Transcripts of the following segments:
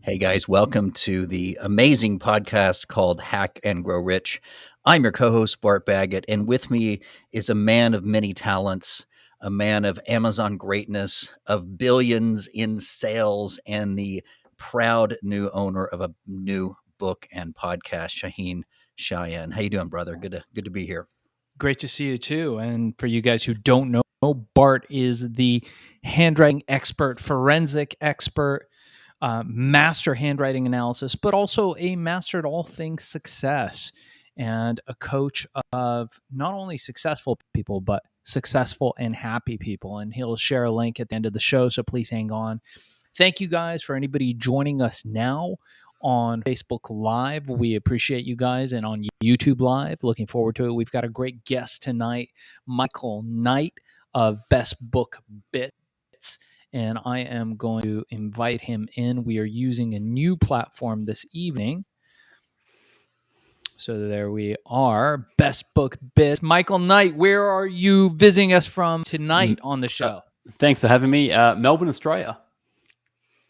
Hey guys, welcome to the amazing podcast called Hack and Grow Rich. I'm your co host, Bart Baggett, and with me is a man of many talents, a man of Amazon greatness, of billions in sales, and the proud new owner of a new book and podcast, Shaahin. How you doing, brother? Good to be here. Great to see you too. And for you guys who don't know, Bart is the handwriting expert, forensic expert, master handwriting analysis, but also a master at all things success and a coach of not only successful people, but successful and happy people. And he'll share a link at the end of the show. So please hang on. Thank you guys for anybody joining us now on Facebook Live. We appreciate you guys, and on YouTube Live. Looking forward to it. We've got a great guest tonight, Michael Knight of BestBookBits, and I am going to invite him in. We are using a new platform this evening. So there we are, BestBookBits. Michael Knight, where are you visiting us from tonight on the show? Thanks for having me. Melbourne, Australia.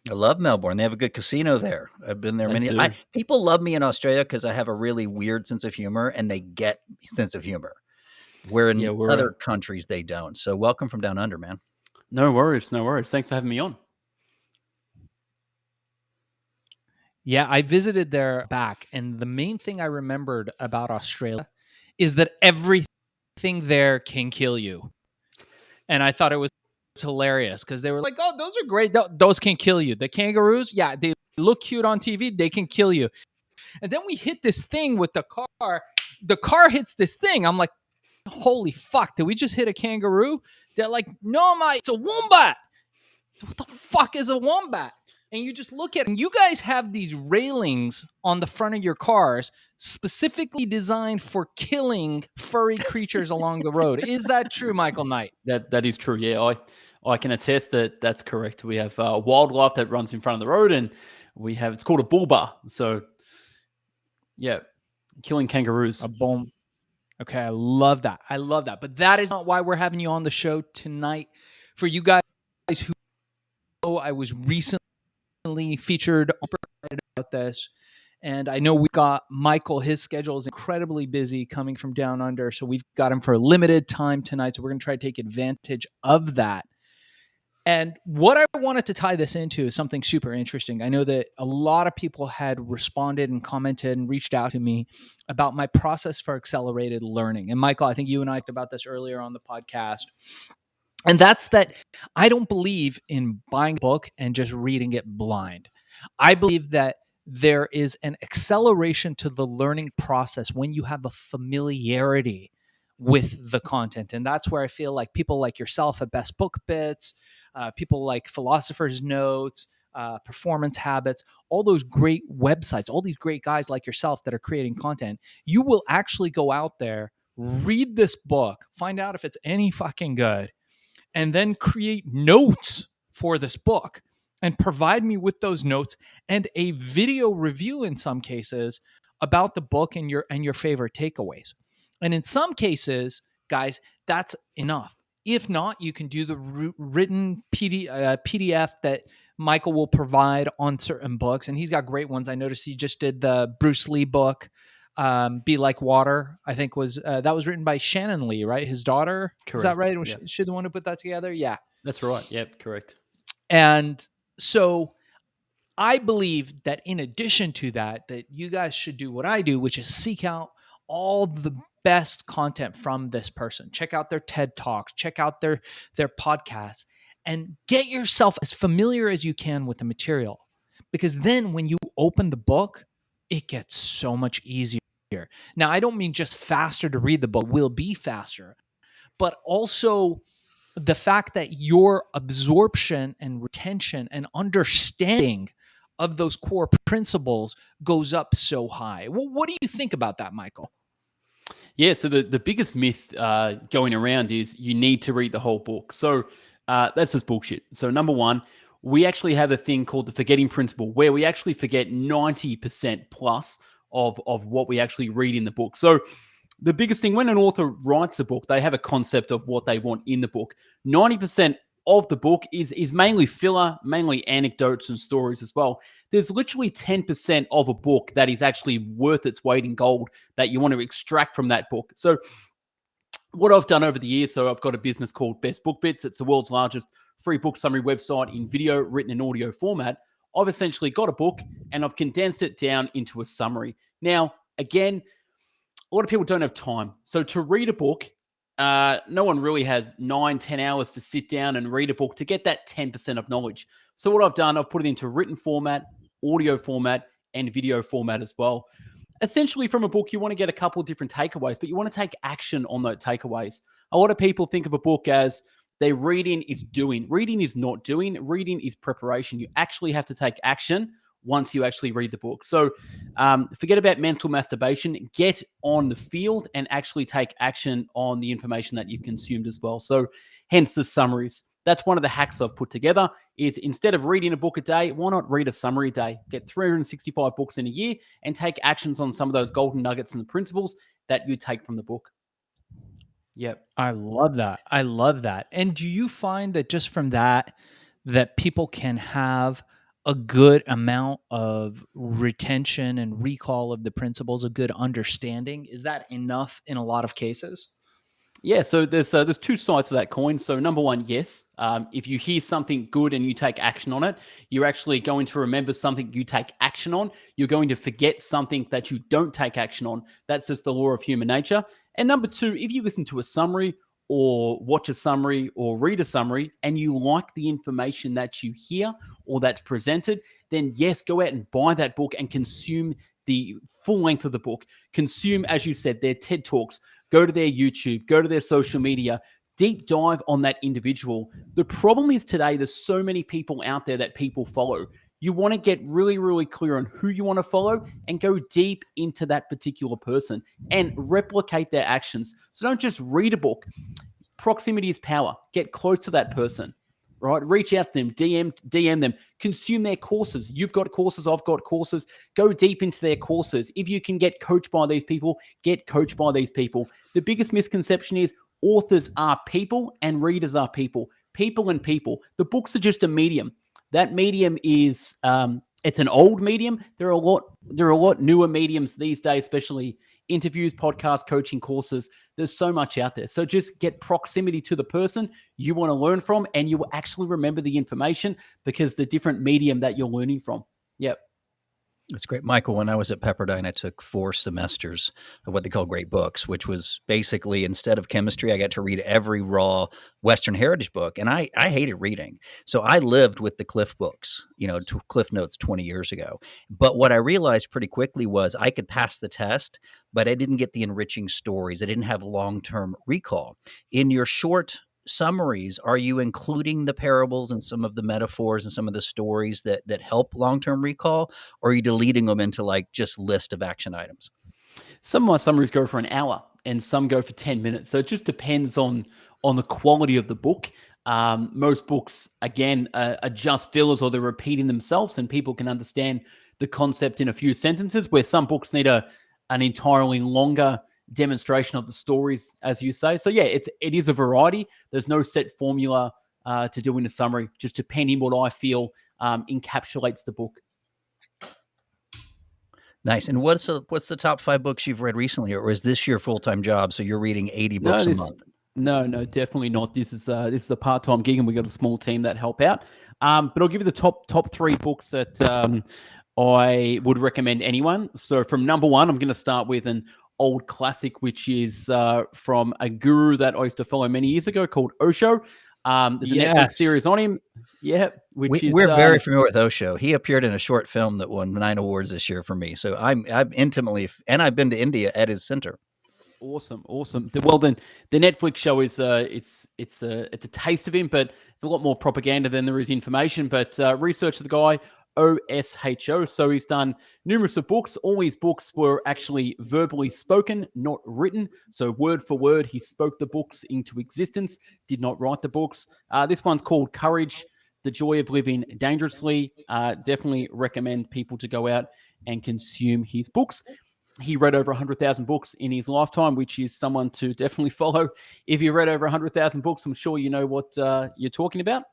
I love Melbourne. They have a good casino there. I've been there many times. People love me in Australia because I have a really weird sense of humor, and they get sense of humor. Where in other countries they don't. So welcome from down under, man. No worries. Thanks for having me on. Yeah, I visited there back, and the main thing I remembered about Australia is that everything there can kill you. And I thought it was hilarious because they were like, oh, those are great. Those can kill you. The kangaroos, yeah, they look cute on TV. They can kill you. And then we hit this thing with the car. The car hits this thing. I'm like, holy fuck, did we just hit a kangaroo? They're like, no, mate, it's a wombat. What the fuck is a wombat? And you just look at it, and you guys have these railings on the front of your cars specifically designed for killing furry creatures along the road. Is that true, Michael Knight? That is true. Yeah, I can attest that that's correct. We have wildlife that runs in front of the road, and it's called a bull bar. So, yeah, killing kangaroos. A bull. Okay, I love that. But that is not why we're having you on the show tonight. For you guys who know, I was recently featured about this, and I know we've got Michael. His schedule is incredibly busy coming from down under, so we've got him for a limited time tonight, so we're going to try to take advantage of that. And what I wanted to tie this into is something super interesting. I know that a lot of people had responded and commented and reached out to me about my process for accelerated learning. And Michael, I think you and I talked about this earlier on the podcast. And that's that I don't believe in buying a book and just reading it blind. I believe that there is an acceleration to the learning process when you have a familiarity with the content. And that's where I feel like people like yourself at BestBookBits, people like Philosopher's Notes, Performance Habits, all those great websites, all these great guys like yourself that are creating content, you will actually go out there, read this book, find out if it's any fucking good, and then create notes for this book and provide me with those notes and a video review in some cases about the book and your favorite takeaways. And in some cases, guys, that's enough. If not, you can do the written PDF that Michael will provide on certain books. And he's got great ones. I noticed he just did the Bruce Lee book, Be Like Water, I think that was written by Shannon Lee, right? His daughter. Correct. Is that right? Was she the one who put that together? Yeah. That's right. Yep, correct. And so I believe that in addition to that you guys should do what I do, which is seek out all the best content from this person. Check out their TED Talks, check out their podcasts, and get yourself as familiar as you can with the material. Because then when you open the book, it gets so much easier. Now, I don't mean just faster to read the book, will be faster, but also the fact that your absorption and retention and understanding of those core principles goes up so high. Well, what do you think about that, Michael? Yeah, so the biggest myth going around is you need to read the whole book. So that's just bullshit. So number one, we actually have a thing called the forgetting principle, where we actually forget 90% plus of what we actually read in the book. So the biggest thing, when an author writes a book, they have a concept of what they want in the book. 90% of the book is mainly filler, mainly anecdotes and stories as well. There's literally 10% of a book that is actually worth its weight in gold that you want to extract from that book. So what I've done over the years, so I've got a business called BookBits. It's the world's largest free book summary website in video, written, and audio format. I've essentially got a book and I've condensed it down into a summary. Now, again, a lot of people don't have time. So to read a book, no one really has 9-10 hours to sit down and read a book to get that 10% of knowledge. So what I've done, I've put it into written format, audio format, and video format as well. Essentially, from a book, you want to get a couple of different takeaways, but you want to take action on those takeaways. A lot of people think of a book as their reading is doing. Reading is not doing. Reading is preparation. You actually have to take action once you actually read the book. So forget about mental masturbation. Get on the field and actually take action on the information that you've consumed as well. So hence the summaries. That's one of the hacks I've put together is instead of reading a book a day, why not read a summary a day? Get 365 books in a year and take actions on some of those golden nuggets and the principles that you take from the book. Yep. I love that. I love that. And do you find that just from that, that people can have a good amount of retention and recall of the principles, a good understanding? Is that enough in a lot of cases? Yeah, so there's two sides to that coin. So number one, yes, if you hear something good and you take action on it, you're actually going to remember something you take action on. You're going to forget something that you don't take action on. That's just the law of human nature. And number two, if you listen to a summary or watch a summary or read a summary and you like the information that you hear or that's presented, then yes, go out and buy that book and consume the full length of the book. Consume, as you said, their TED Talks. Go to their YouTube, go to their social media, deep dive on that individual. The problem is today, there's so many people out there that people follow. You want to get really, really clear on who you want to follow and go deep into that particular person and replicate their actions. So don't just read a book. Proximity is power. Get close to that person, right? Reach out to them, DM them, consume their courses. You've got courses, I've got courses. Go deep into their courses. If you can get coached by these people, get coached by these people. The biggest misconception is authors are people and readers are people. People and people. The books are just a medium. That medium is it's an old medium. There are a lot newer mediums these days, especially interviews, podcasts, coaching courses. There's so much out there. So just get proximity to the person you want to learn from, and you will actually remember the information because the different medium that you're learning from. Yep. That's great. Michael, when I was at Pepperdine, I took 4 semesters of what they call great books, which was basically instead of chemistry, I got to read every raw Western heritage book. And I hated reading. So I lived with the Cliff books, Cliff Notes 20 years ago. But what I realized pretty quickly was I could pass the test, but I didn't get the enriching stories. I didn't have long-term recall. In your short summaries, are you including the parables and some of the metaphors and some of the stories that help long-term recall, or are you deleting them into like just list of action items? Some of my summaries go for an hour and some go for 10 minutes. So it just depends on the quality of the book. Most books, again, are just fillers or they're repeating themselves and people can understand the concept in a few sentences, where some books need an entirely longer demonstration of the stories, as you say. So yeah, it is a variety. There's no set formula to doing a summary, just depending what I feel encapsulates the book. Nice. And what's the top 5 books you've read recently, or is this your full-time job? So you're reading 80 books a month? No, definitely not. This is a part-time gig, and we got a small team that help out. But I'll give you the top 3 books that I would recommend anyone. So from number 1, I'm going to start with an old classic, which is from a guru that I used to follow many years ago called Osho. There's a Netflix series on him. Yeah, we're very familiar with Osho. He appeared in a short film that won 9 awards this year for me. So I'm intimately, and I've been to India at his center. Awesome. Well, then the Netflix show is it's a taste of him, but it's a lot more propaganda than there is information. But research of the guy, OSHO. So he's done numerous of books. All his books were actually verbally spoken, not written. So word for word, he spoke the books into existence, did not write the books. This one's called Courage, The Joy of Living Dangerously. Definitely recommend people to go out and consume his books. He read over 100,000 books in his lifetime, which is someone to definitely follow. If you read over 100,000 books, I'm sure you know what you're talking about.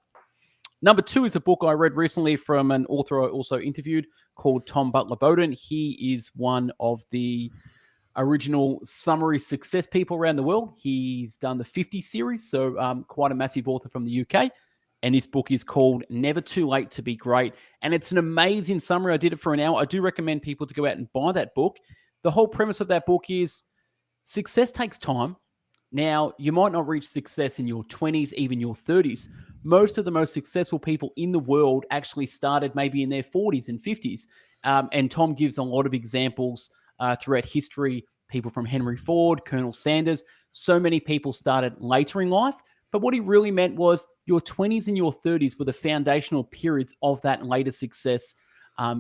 Number 2 is a book I read recently from an author I also interviewed called Tom Butler Bowden. He is one of the original summary success people around the world. He's done the 50 series, so quite a massive author from the UK. And this book is called Never Too Late to Be Great. And it's an amazing summary. I did it for an hour. I do recommend people to go out and buy that book. The whole premise of that book is success takes time. Now, you might not reach success in your 20s, even your 30s. Most of the most successful people in the world actually started maybe in their 40s and 50s. And Tom gives a lot of examples throughout history, people from Henry Ford, Colonel Sanders. So many people started later in life. But what he really meant was your 20s and your 30s were the foundational periods of that later success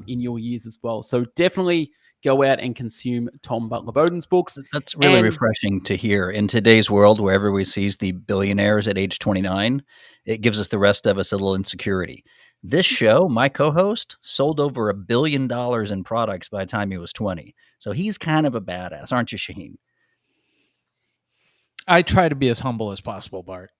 in your years as well. So definitely go out and consume Tom Butler Bowden's books. That's really And refreshing to hear. In today's world where everybody sees the billionaires at age 29, it gives us the rest of us a little insecurity. This show, my co-host, sold over $1 billion in products by the time he was 20. So he's kind of a badass, aren't you, Shaahin? I try to be as humble as possible, Bart.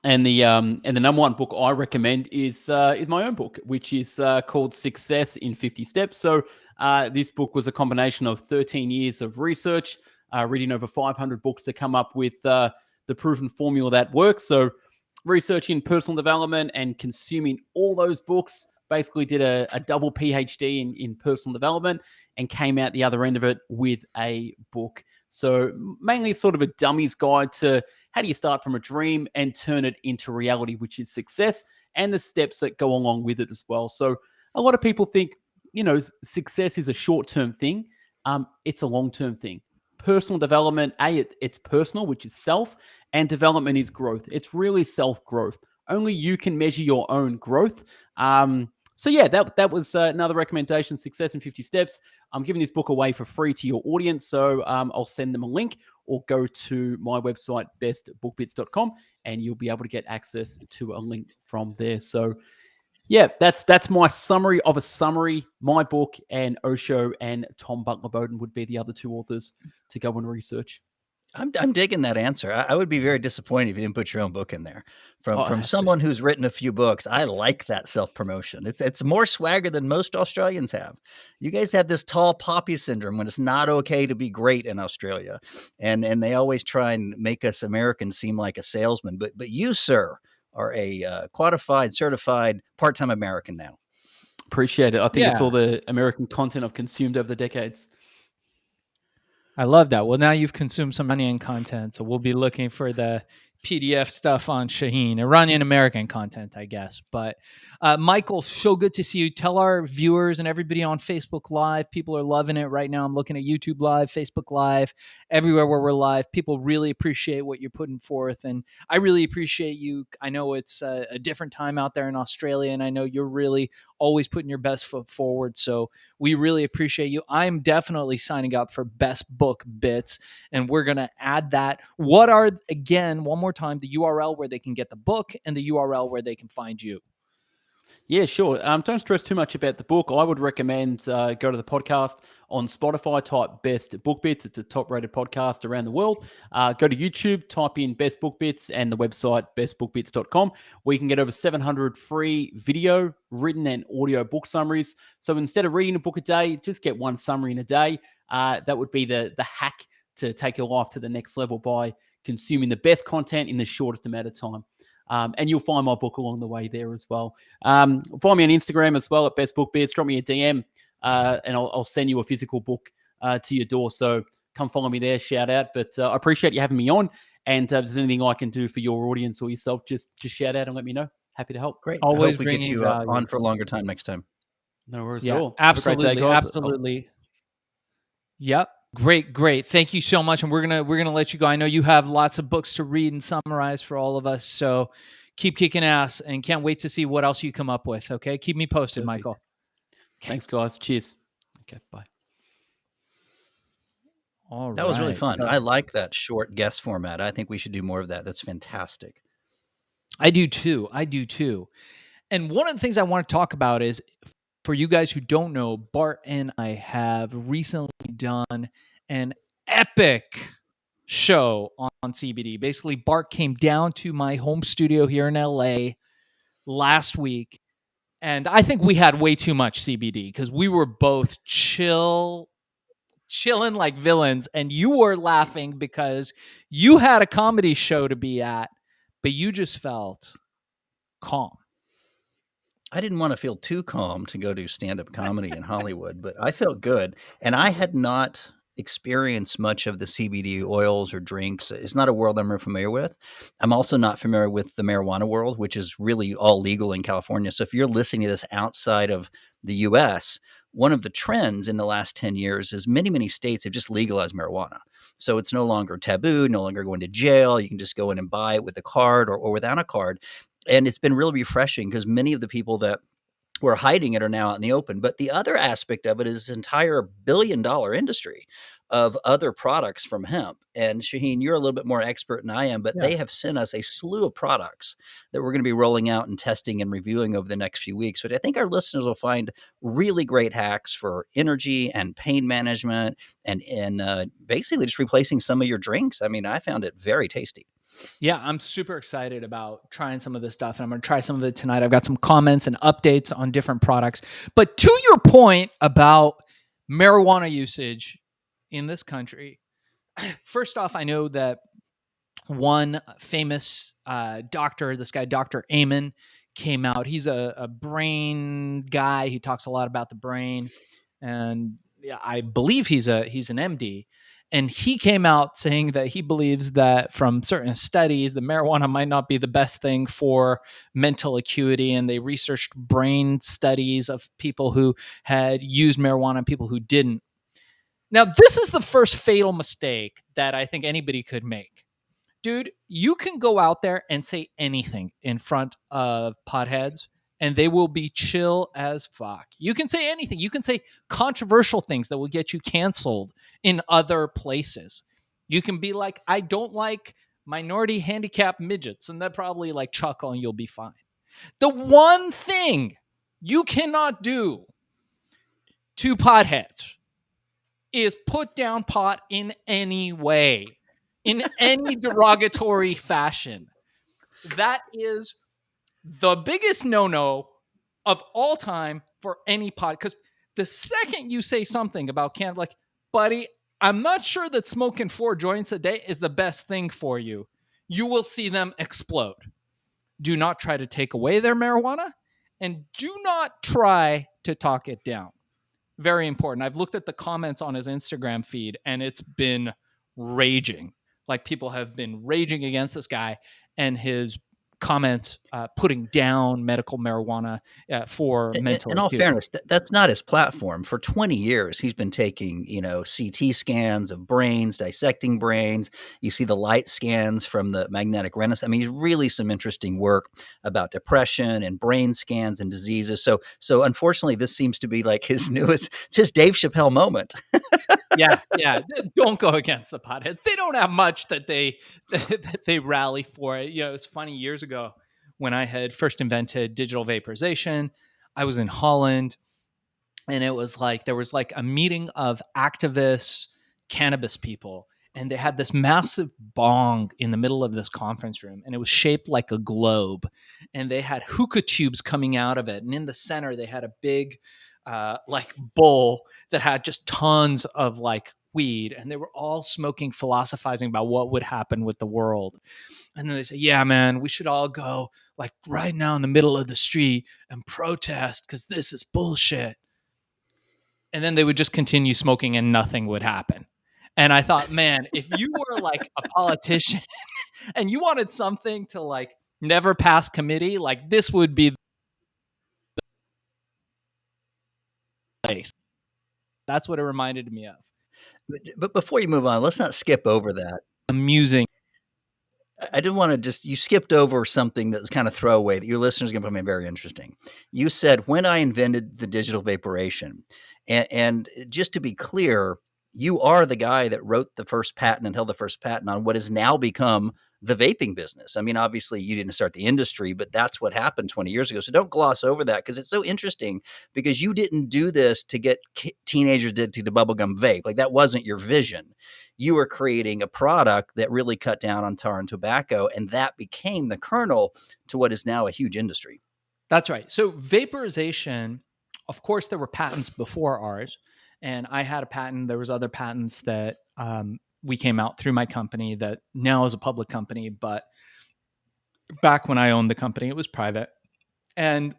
And the number one book I recommend is my own book, which is called Success in 50 Steps. So this book was a combination of 13 years of research, reading over 500 books to come up with the proven formula that works. So researching personal development and consuming all those books, basically did a double PhD in personal development and came out the other end of it with a book. So mainly sort of a dummy's guide to how do you start from a dream and turn it into reality, which is success, and the steps that go along with it as well. So a lot of people think, success is a short-term thing. It's a long-term thing. Personal development, it's personal, which is self, and development is growth. It's really self-growth. Only you can measure your own growth. So yeah, that was another recommendation, Success in 50 Steps. I'm giving this book away for free to your audience, so I'll send them a link or go to my website, bestbookbits.com, and you'll be able to get access to a link from there. So yeah, that's my summary of a summary. My book and Osho and Tom Butler Bowden would be the other 2 authors to go and research. I'm digging that answer. I would be very disappointed if you didn't put your own book in there. From someone who's written a few books, I like that self-promotion. It's more swagger than most Australians have. You guys have this tall poppy syndrome when it's not okay to be great in Australia. And they always try and make us Americans seem like a salesman. But you, sir, are a qualified, certified part-time American now. Appreciate it. I think it's Yeah. all the American content I've consumed over the decades. I love that. Well, now you've consumed some Iranian content, so we'll be looking for the PDF stuff on Shaahin, Iranian American content, I guess. But Michael, so good to see you. Tell our viewers and everybody on Facebook Live. People are loving it right now. I'm looking at YouTube Live, Facebook Live, everywhere where we're live. People really appreciate what you're putting forth, and I really appreciate you. I know it's a different time out there in Australia, and I know you're really always putting your best foot forward. So we really appreciate you. I'm definitely signing up for Best Book Bits, and we're going to add that. What are, again, one more time, the URL where they can get the book and the URL where they can find you? Yeah, sure. Don't stress too much about the book. I would recommend go to the podcast on Spotify, type Best Book Bits. It's a top-rated podcast around the world. Go to YouTube, type in Best Book Bits and the website bestbookbits.com, where you can get over 700 free video, written and audio book summaries. So instead of reading a book a day, just get one summary in a day. That would be the hack to take your life to the next level by consuming the best content in the shortest amount of time. And you'll find my book along the way there as well. Find me on Instagram as well at Best Book Bits. Drop me a DM, and I'll send you a physical book to your door. So come follow me there, shout out. But I appreciate you having me on. And if there's anything I can do for your audience or yourself, just shout out and let me know. Happy to help. Great. Always I hope we get bringing you value. on for a longer time next time. No worries Yeah, at all. absolutely, Have a great day, guys. absolutely. Yep. Great. Thank you so much. And we're gonna let you go. I know you have lots of books to read and summarize for all of us. So keep kicking ass and can't wait to see what else you come up with. Okay. Keep me posted, Perfect. Michael. Okay. Thanks, guys. Cheers. Okay, bye. All that was really fun. So, I like that short guest format. I think we should do more of that. That's fantastic. I do too. And one of the things I want to talk about is For you guys who don't know, Bart and I have recently done an epic show on CBD. Basically, Bart came down to my home studio here in LA last week, and I think we had way too much CBD because we were both chilling like villains, and you were laughing because you had a comedy show to be at, but you just felt calm. I didn't want to feel too calm to go do stand-up comedy in Hollywood, but I felt good. And I had not experienced much of the CBD oils or drinks. It's not a world I'm very familiar with. I'm also not familiar with the marijuana world, which is really all legal in California. So if you're listening to this outside of the US, one of the trends in the last 10 years is many states have just legalized marijuana. So it's no longer taboo, no longer going to jail. You can just go in and buy it with a card or without a card. And it's been really refreshing because many of the people that were hiding it are now out in the open. But the other aspect of it is this entire billion-dollar industry of other products from hemp. And Shaahin, you're a little bit more expert than I am, but Yeah. they have sent us a slew of products that we're going to be rolling out and testing and reviewing over the next few weeks. But I think our listeners will find really great hacks for energy and pain management and basically just replacing some of your drinks. I mean, I found it very tasty. Yeah, I'm super excited about trying some of this stuff, and I'm going to try some of it tonight. I've got some comments and updates on different products. But to your point about marijuana usage in this country, first off, I know that one famous doctor, this guy, Dr. Ayman, came out. He's a brain guy. He talks a lot about the brain, and yeah, I believe he's an MD. And he came out saying that he believes that from certain studies, the marijuana might not be the best thing for mental acuity. And they researched brain studies of people who had used marijuana and people who didn't. Now, this is the first fatal mistake that I think anybody could make. Dude, you can go out there and say anything in front of potheads and they will be chill as fuck. You can say anything. You can say controversial things that will get you canceled in other places. You can be like, I don't like minority handicapped midgets, and they'll probably like chuckle and you'll be fine. The one thing you cannot do to potheads is put down pot in any way, in any derogatory fashion. That is the biggest no-no of all time for any pod. Because the second you say something about cannabis, like, buddy, I'm not sure that smoking 4 joints a day is the best thing for you, you will see them explode. Do not try to take away their marijuana, and do not try to talk it down. Very important. I've looked at the comments on his Instagram feed, and it's been raging. Like, people have been raging against this guy and his comments putting down medical marijuana for mental In all acuity. fairness, that's not his platform. For 20 years, he's been taking, CT scans of brains, dissecting brains. You see the light scans from the magnetic resonance. I mean, he's really some interesting work about depression and brain scans and diseases. So unfortunately, this seems to be like his newest. It's his Dave Chappelle moment. Yeah. Don't go against the potheads. They don't have much that they rally for. It's funny, years ago when I had first invented digital vaporization, I was in Holland, and it was like there was like a meeting of activists, cannabis people, and they had this massive bong in the middle of this conference room, and it was shaped like a globe, and they had hookah tubes coming out of it, and in the center they had a big like bowl that had just tons of like weed, and they were all smoking, philosophizing about what would happen with the world. And then they say, yeah, man, we should all go like right now in the middle of the street and protest because this is bullshit. And then they would just continue smoking and nothing would happen. And I thought, man, if you were like a politician and you wanted something to like never pass committee, like this would be the place. That's what it reminded me of. But before you move on, let's not skip over that. Amusing. I didn't want to you skipped over something that was kind of throwaway that your listeners are going to find very interesting. You said, when I invented the digital vaporation, and just to be clear, You are the guy that wrote the first patent and held the first patent on what has now become the vaping business. I mean, obviously you didn't start the industry, but that's what happened 20 years ago. So don't gloss over that, because it's so interesting, because you didn't do this to get teenagers addicted to bubblegum vape. Like, that wasn't your vision. You were creating a product that really cut down on tar and tobacco, and that became the kernel to what is now a huge industry. That's right. So vaporization, of course, there were patents before ours, and I had a patent. There was other patents that we came out through my company that now is a public company, but back when I owned the company, it was private. And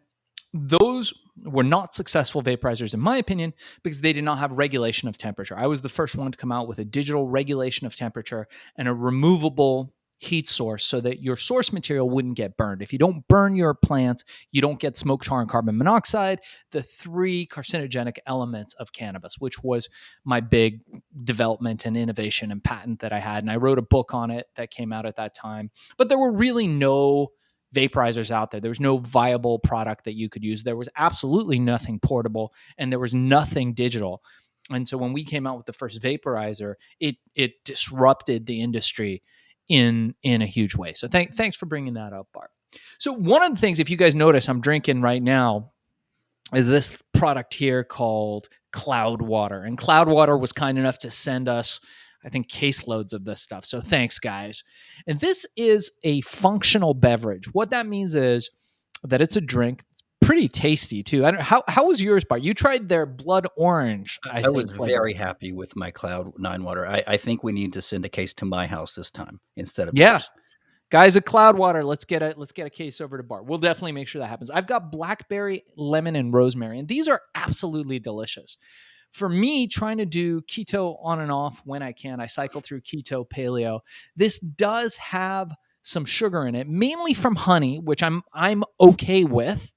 those were not successful vaporizers, in my opinion, because they did not have regulation of temperature. I was the first one to come out with a digital regulation of temperature and a removable heat source so that your source material wouldn't get burned. If you don't burn your plants, you don't get smoke, tar, and carbon monoxide, the three carcinogenic elements of cannabis, which was my big development and innovation and patent that I had. And I wrote a book on it that came out at that time. But there were really no vaporizers out there. There was no viable product that you could use. There was absolutely nothing portable, and there was nothing digital. And so when we came out with the first vaporizer, it disrupted the industry in a huge way. So thanks for bringing that up, Bart. So one of the things, if you guys notice, I'm drinking right now, is this product here called Cloud Water. And Cloud Water was kind enough to send us, I think, caseloads of this stuff. So thanks, guys. And this is a functional beverage. What that means is that it's a drink. It's pretty tasty too. I don't how was yours, Bart? You tried their blood orange, I I was think, flavor. very happy with my Cloud 9 water. I think we need to send a case to my house this time instead of Yeah. yours. Guys at Cloud Water, let's get a case over to Bart. We'll definitely make sure that happens. I've got blackberry, lemon, and rosemary, and these are absolutely delicious. For me, trying to do keto on and off when I can, I cycle through keto, paleo. This does have some sugar in it, mainly from honey, which I'm okay with.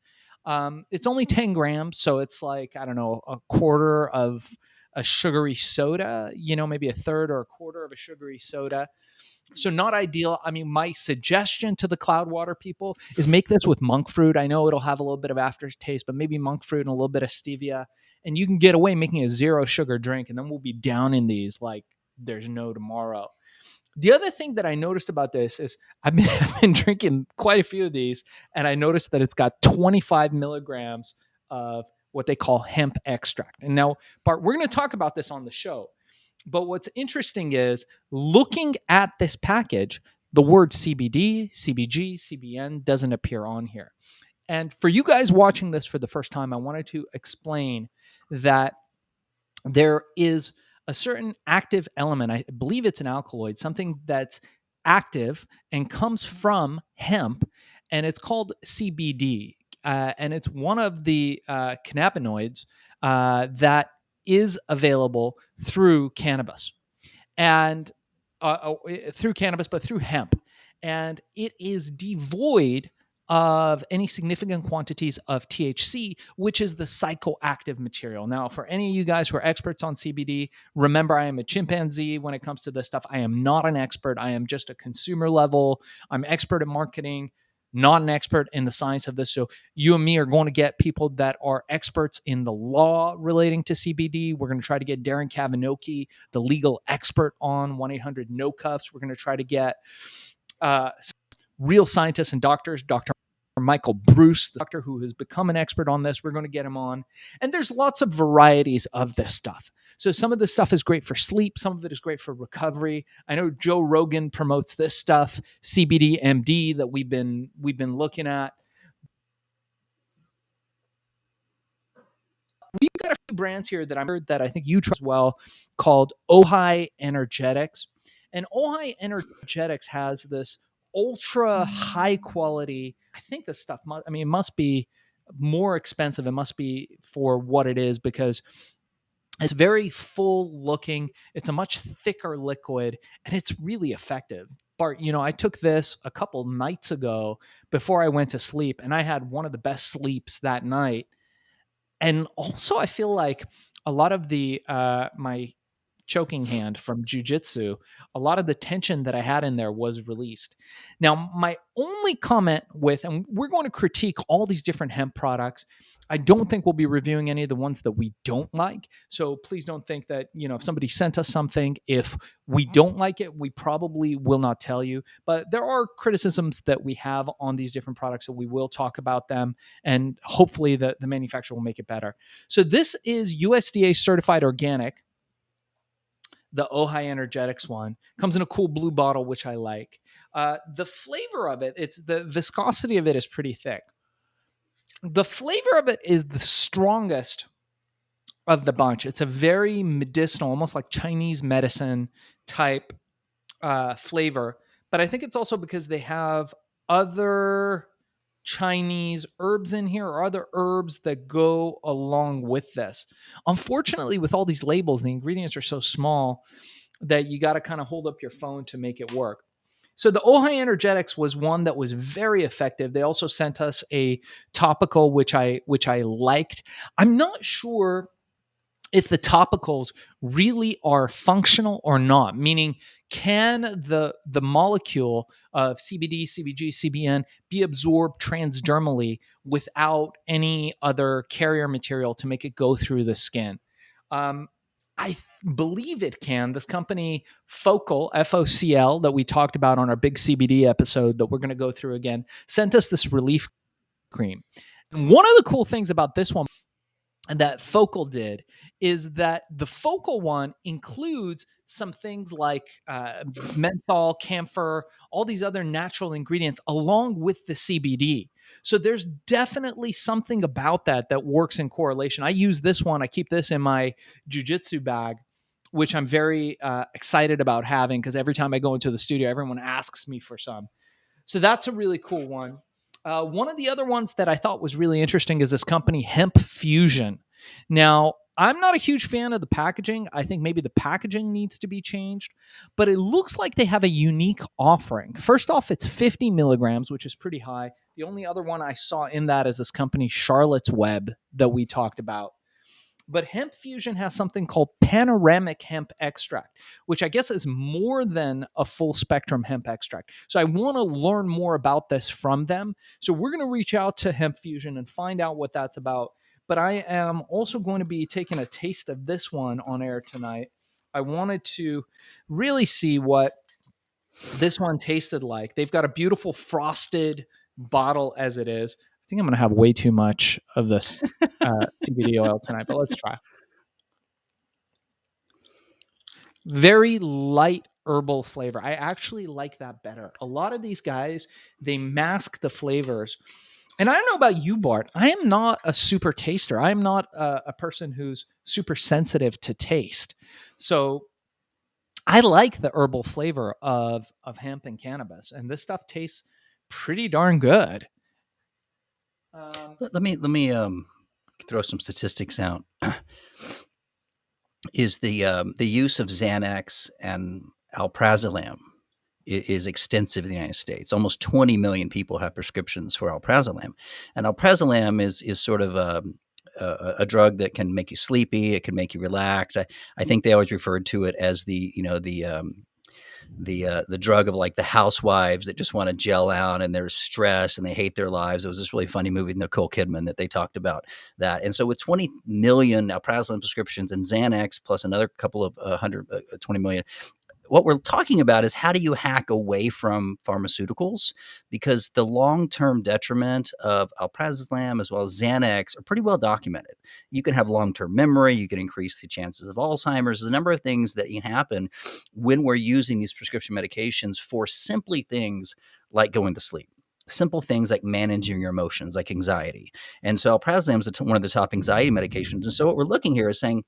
It's only 10 grams, so it's like, I don't know, a quarter of a sugary soda, maybe a third or a quarter of a sugary soda. So not ideal. I mean, my suggestion to the Cloud Water people is make this with monk fruit. I know it'll have a little bit of aftertaste, but maybe monk fruit and a little bit of stevia, and you can get away making a zero sugar drink, and then we'll be down in these like there's no tomorrow. The other thing that I noticed about this is I've been drinking quite a few of these, and I noticed that it's got 25 milligrams of what they call hemp extract. And now, Bart, we're going to talk about this on the show. But what's interesting is looking at this package, the word CBD, CBG, CBN doesn't appear on here. And for you guys watching this for the first time, I wanted to explain that there is a certain active element. I believe it's an alkaloid, something that's active and comes from hemp, and it's called CBD. And it's one of the cannabinoids that is available through cannabis and through cannabis, but through hemp. And it is devoid of any significant quantities of THC, which is the psychoactive material. Now, for any of you guys who are experts on CBD, remember I am a chimpanzee when it comes to this stuff. I am not an expert. I am just a consumer level. I'm expert at marketing, not an expert in the science of this. So you and me are going to get people that are experts in the law relating to CBD. We're going to try to get Darren Kavinoki, the legal expert on 1-800-NO-CUFFS. We're going to try to get real scientists and doctors, Dr. Michael Bruce, the doctor who has become an expert on this. We're going to get him on. And there's lots of varieties of this stuff. So some of this stuff is great for sleep. Some of it is great for recovery. I know Joe Rogan promotes this stuff, CBD MD, that we've been looking at. We've got a few brands here that I think you try as well, called Ojai Energetics. And Ojai Energetics has this ultra high quality. I think this stuff it must be more expensive. It must be for what it is, because it's very full looking. It's a much thicker liquid, and it's really effective. Bart, I took this a couple nights ago before I went to sleep, and I had one of the best sleeps that night. And also, I feel like a lot of the my choking hand from jujitsu, a lot of the tension that I had in there was released. Now, my only comment with, and we're going to critique all these different hemp products. I don't think we'll be reviewing any of the ones that we don't like. So please don't think that, if somebody sent us something, if we don't like it, we probably will not tell you. But there are criticisms that we have on these different products, so we will talk about them, and hopefully the manufacturer will make it better. So this is USDA certified organic. The Ojai Energetics one comes in a cool blue bottle, which I like. The flavor of it, it's the viscosity of it is pretty thick. The flavor of it is the strongest of the bunch. It's a very medicinal, almost like Chinese medicine type flavor. But I think it's also because they have other Chinese herbs in here, or other herbs that go along with this. Unfortunately, with all these labels, the ingredients are so small that you got to kind of hold up your phone to make it work. So the Ojai Energetics was one that was very effective. They also sent us a topical, which I liked. I'm not sure if the topicals really are functional or not, meaning can the molecule of CBD, CBG, CBN be absorbed transdermally without any other carrier material to make it go through the skin? I believe it can. This company, Focal, FOCL, that we talked about on our big CBD episode that we're going to go through again, sent us this relief cream. And one of the cool things about this one that Focal did is that the Focal one includes some things like menthol, camphor, all these other natural ingredients along with the CBD. So there's definitely something about that works in correlation. I use this one. I keep this in my jujitsu bag, which I'm very excited about having, because every time I go into the studio, everyone asks me for some. So that's a really cool one. One of the other ones that I thought was really interesting is this company, Hemp Fusion. Now, I'm not a huge fan of the packaging. I think maybe the packaging needs to be changed, but it looks like they have a unique offering. First off, it's 50 milligrams, which is pretty high. The only other one I saw in that is this company, Charlotte's Web, that we talked about. But Hemp Fusion has something called panoramic hemp extract, which I guess is more than a full spectrum hemp extract. So I want to learn more about this from them. So we're going to reach out to Hemp Fusion and find out what that's about. But I am also going to be taking a taste of this one on air tonight. I wanted to really see what this one tasted like. They've got a beautiful frosted bottle as it is. I think I'm going to have way too much of this CBD oil tonight, but let's try. Very light herbal flavor. I actually like that better. A lot of these guys, they mask the flavors. And I don't know about you, Bart. I am not a super taster. I am not a person who's super sensitive to taste. So I like the herbal flavor of hemp and cannabis, and this stuff tastes pretty darn good. Let me throw some statistics out. Is the use of Xanax and alprazolam is extensive in the United States. Almost 20 million people have prescriptions for alprazolam, and alprazolam is sort of a drug that can make you sleepy. It can make you relaxed. I think they always referred to it as the drug of like the housewives that just want to gel out and they're stressed and they hate their lives. It was this really funny movie with Nicole Kidman that they talked about that. And so with 20 million alprazolam prescriptions and Xanax plus another couple of 20 million, what we're talking about is how do you hack away from pharmaceuticals? Because the long-term detriment of alprazolam as well as Xanax are pretty well documented. You can have long-term memory, you can increase the chances of Alzheimer's. There's a number of things that can happen when we're using these prescription medications for simply things like going to sleep. Simple things like managing your emotions, like anxiety. And so alprazolam is one of the top anxiety medications. And so what we're looking here is saying,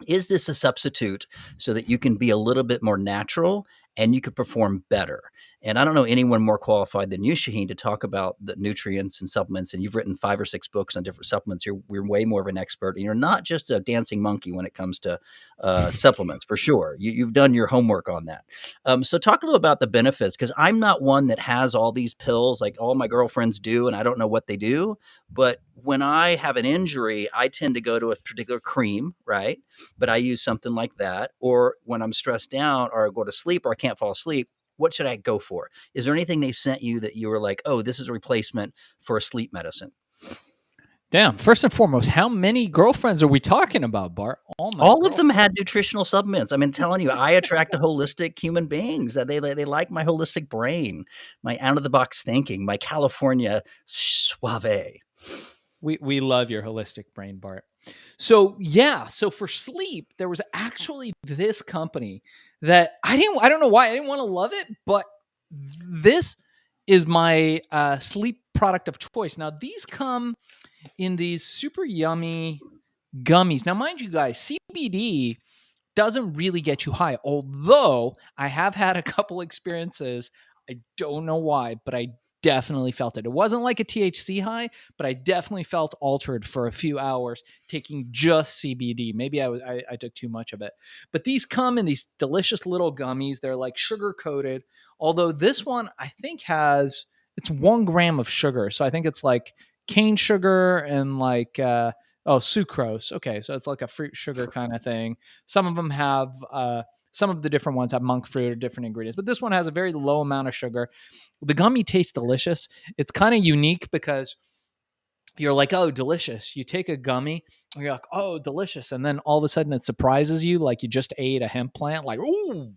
is this a substitute so that you can be a little bit more natural and you could perform better? And I don't know anyone more qualified than you, Shaahin, to talk about the nutrients and supplements. And you've written 5 or 6 books on different supplements. You're way more of an expert, and you're not just a dancing monkey when it comes to supplements, for sure. You've done your homework on that. So talk a little about the benefits, because I'm not one that has all these pills like all my girlfriends do, and I don't know what they do. But when I have an injury, I tend to go to a particular cream, right? But I use something like that. Or when I'm stressed out or I go to sleep or I can't fall asleep, what should I go for? Is there anything they sent you that you were like, oh, this is a replacement for a sleep medicine? Damn. First and foremost, how many girlfriends are we talking about, Bart? Oh my All of girl. them had nutritional supplements. I mean, telling you, I attract a holistic human beings. That they like my holistic brain, my out of the box thinking, my California suave. We love your holistic brain, Bart. So yeah, so for sleep, there was actually this company that I don't know why I didn't want to love it, but this is my sleep product of choice. Now these come in these super yummy gummies. Now mind you guys, CBD doesn't really get you high, although I have had a couple experiences. I don't know why, but I definitely felt it. It wasn't like a THC high, but I definitely felt altered for a few hours taking just CBD. Maybe I took too much of it. But these come in these delicious little gummies. They're like sugar coated. Although this one I think it's 1 gram of sugar. So I think it's like cane sugar and like sucrose. Okay, so it's like a fruit sugar kind of thing. Some of them have some of the different ones have monk fruit or different ingredients, but this one has a very low amount of sugar. The gummy tastes delicious. It's kind of unique because you're like, oh, delicious. You take a gummy, and you're like, oh, delicious, and then all of a sudden it surprises you, like you just ate a hemp plant, like, ooh.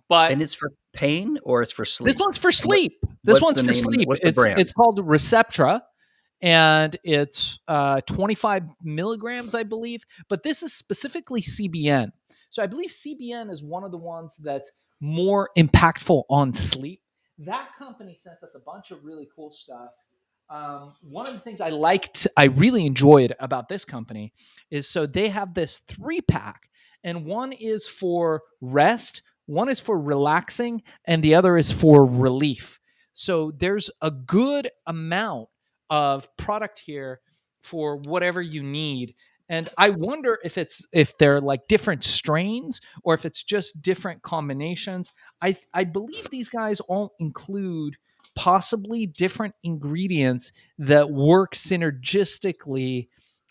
But And it's for pain or it's for this sleep? one's for What sleep. This what's one's the for name? sleep. What's the It's brand? called Receptra, and it's 25 milligrams, I believe. But this is specifically CBN. So I believe CBN is one of the ones that's more impactful on sleep. That company sent us a bunch of really cool stuff. One of the things I really enjoyed about this company is so they have this 3 pack, and one is for rest, one is for relaxing, and the other is for relief. So there's a good amount of product here for whatever you need. And I wonder if they're like different strains or if it's just different combinations. I believe these guys all include possibly different ingredients that work synergistically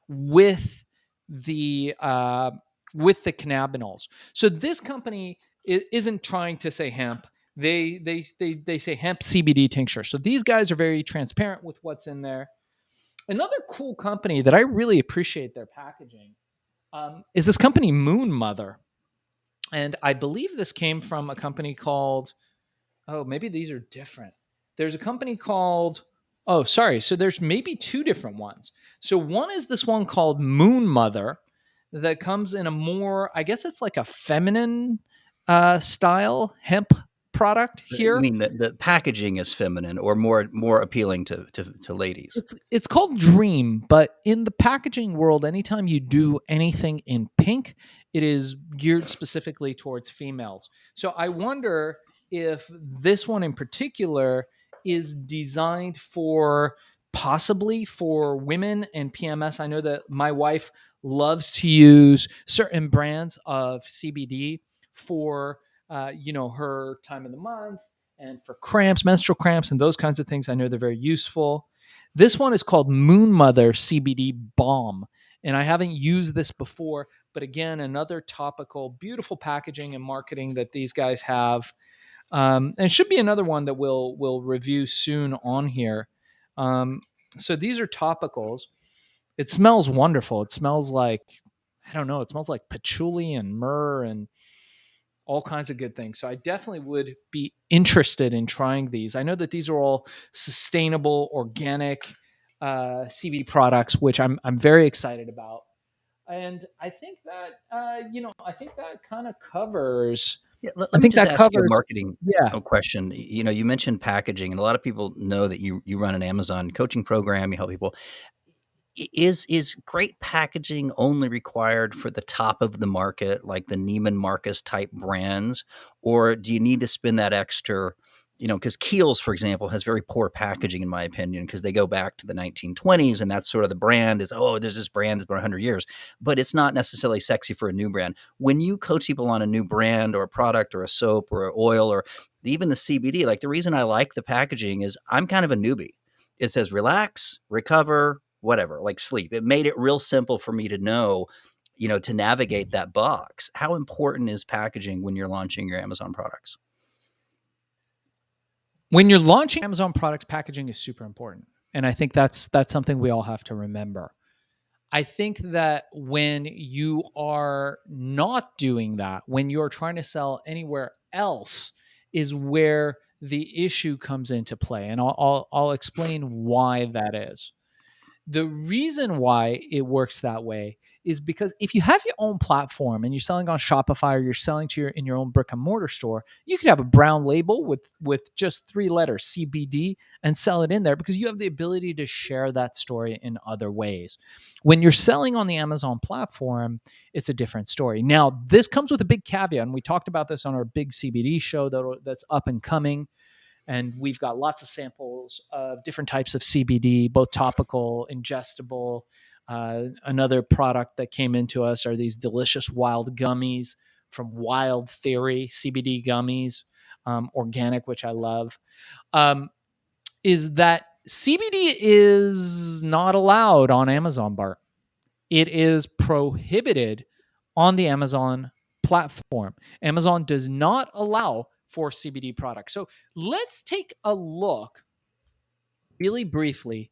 with the uh, with the cannabinoids. So this company isn't trying to say hemp. They say hemp CBD tincture. So these guys are very transparent with what's in there. Another cool company that I really appreciate their packaging is this company Moon Mother, and I believe this came from a company called. Oh, maybe these are different. There's a company called. Oh, sorry. So there's maybe 2 different ones. So one is this one called Moon Mother that comes in a more, I guess it's like a feminine style hemp product You here. mean the packaging is feminine or more appealing to ladies? It's called Dream, but in the packaging world, anytime you do anything in pink, it is geared specifically towards females. So I wonder if this one in particular is designed for possibly for women and PMS. I know that my wife loves to use certain brands of CBD for her time of the month and for cramps, menstrual cramps, and those kinds of things. I know they're very useful. This one is called Moon Mother CBD Balm, and I haven't used this before, but again, another topical, beautiful packaging and marketing that these guys have, and should be another one that we'll review soon on here. Um, so these are topicals. It smells wonderful. It smells like I don't know. It smells like patchouli and myrrh and all kinds of good things. So I definitely would be interested in trying these. I know that these are all sustainable, organic CBD products, which I'm very excited about. And I think that I think that kind of covers. Yeah, I let me think just that ask you a covers. marketing Yeah. question. You mentioned packaging, and a lot of people know that you run an Amazon coaching program. You help people. Is great packaging only required for the top of the market, like the Neiman Marcus type brands, or do you need to spend that extra because Kiehl's, for example, has very poor packaging, in my opinion, because they go back to the 1920s, and that's sort of the brand is, oh, there's this brand that's been 100 years, but it's not necessarily sexy for a new brand. When you coach people on a new brand or a product or a soap or an oil or even the CBD, like the reason I like the packaging is I'm kind of a newbie. It says relax, recover, whatever, like sleep. It made it real simple for me to know, to navigate that box. How important is packaging when you're launching your Amazon products? When you're launching Amazon products, packaging is super important. And I think that's something we all have to remember. I think that when you are not doing that, when you're trying to sell anywhere else, is where the issue comes into play. And I'll explain why that is. The reason why it works that way is because if you have your own platform and you're selling on Shopify or you're selling in your own brick and mortar store, you could have a brown label with just 3 letters, CBD, and sell it in there because you have the ability to share that story in other ways. When you're selling on the Amazon platform, it's a different story. Now, this comes with a big caveat, and we talked about this on our big CBD show that's up and coming. And we've got lots of samples of different types of CBD, both topical, ingestible. Another product that came into us are these delicious wild gummies from Wild Theory, CBD gummies, organic, which I love. Is that CBD is not allowed on Amazon, Bart. It is prohibited on the Amazon platform. Amazon does not allow for CBD products. So let's take a look really briefly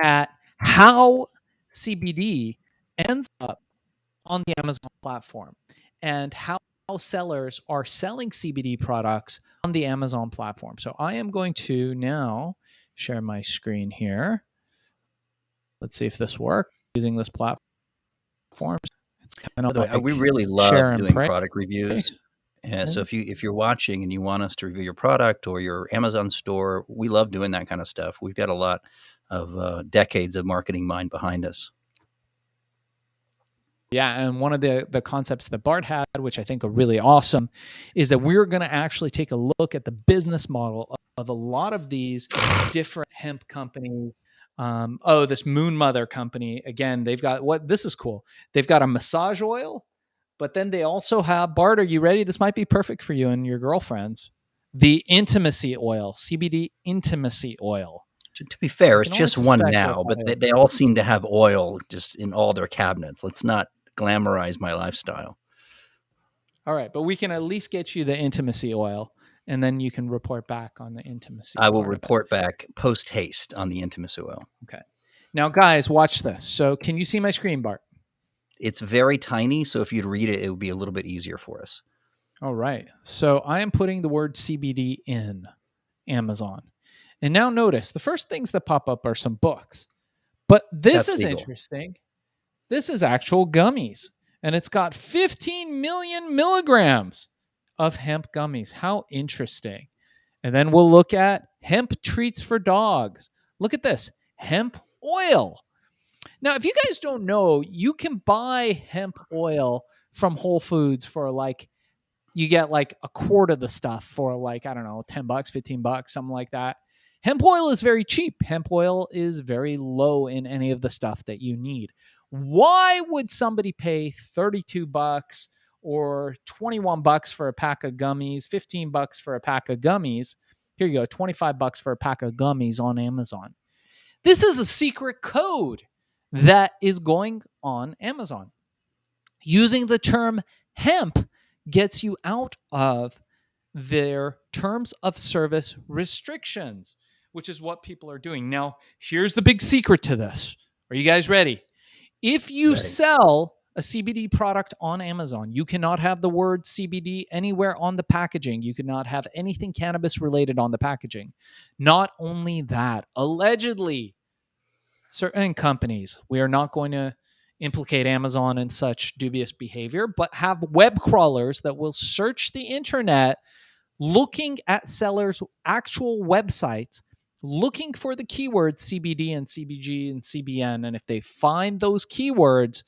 at how CBD ends up on the Amazon platform and how sellers are selling CBD products on the Amazon platform. So I am going to now share my screen here. Let's see if this works using this platform. It's kind By of the way, we like really share love and doing pray. product reviews. So if you're watching and you want us to review your product or your Amazon store, we love doing that kind of stuff. We've got a lot of decades of marketing mind behind us. Yeah, and one of the concepts that Bart had, which I think are really awesome, is that we're going to actually take a look at the business model of a lot of these different hemp companies. This Moon Mother company, again, they've got this is cool. They've got a massage oil, but then they also have, Bart, are you ready? This might be perfect for you and your girlfriends. The intimacy oil, CBD intimacy oil. To be fair, I it's can only just one suspect now, what but that is. they all seem to have oil just in all their cabinets. Let's not glamorize my lifestyle. All right, but we can at least get you the intimacy oil, and then you can report back on the intimacy. I will report back post haste on the intimacy oil. Okay. Now, guys, watch this. So, can you see my screen, Bart? It's very tiny, so if you'd read it, it would be a little bit easier for us. All right. So, I am putting the word CBD in Amazon. And now notice the first things that pop up are some books. But this That's is legal. interesting. This is actual gummies. And it's got 15 million milligrams of hemp gummies. How interesting. And then we'll look at hemp treats for dogs. Look at this, hemp oil. Now, if you guys don't know, you can buy hemp oil from Whole Foods for you get like a quart of the stuff for I don't know, $10, $15, something like that. Hemp oil is very cheap. Hemp oil is very low in any of the stuff that you need. Why would somebody pay $32 or $21 for a pack of gummies, $15 for a pack of gummies? Here you go, $25 for a pack of gummies on Amazon. This is a secret code that is going on Amazon. Using the term hemp gets you out of their terms of service restrictions, which is what people are doing. Now, here's the big secret to this. Are you guys ready? If you sell a CBD product on Amazon, you cannot have the word CBD anywhere on the packaging. You cannot have anything cannabis related on the packaging. Not only that, allegedly, certain companies, we are not going to implicate Amazon in such dubious behavior, but have web crawlers that will search the internet looking at sellers' actual websites, looking for the keywords CBD and CBG and CBN. And if they find those keywords,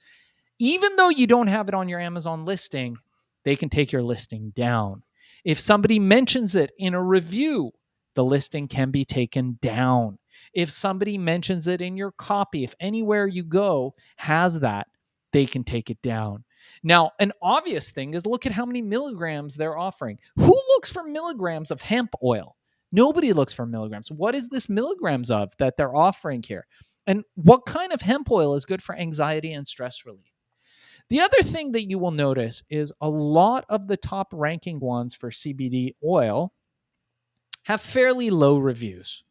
even though you don't have it on your Amazon listing, they can take your listing down. If somebody mentions it in a review, the listing can be taken down. If somebody mentions it in your copy, if anywhere you go has that, they can take it down. Now, an obvious thing is look at how many milligrams they're offering. Who looks for milligrams of hemp oil? Nobody looks for milligrams. What is this milligrams of that they're offering here? And what kind of hemp oil is good for anxiety and stress relief? The other thing that you will notice is a lot of the top ranking ones for CBD oil have fairly low reviews.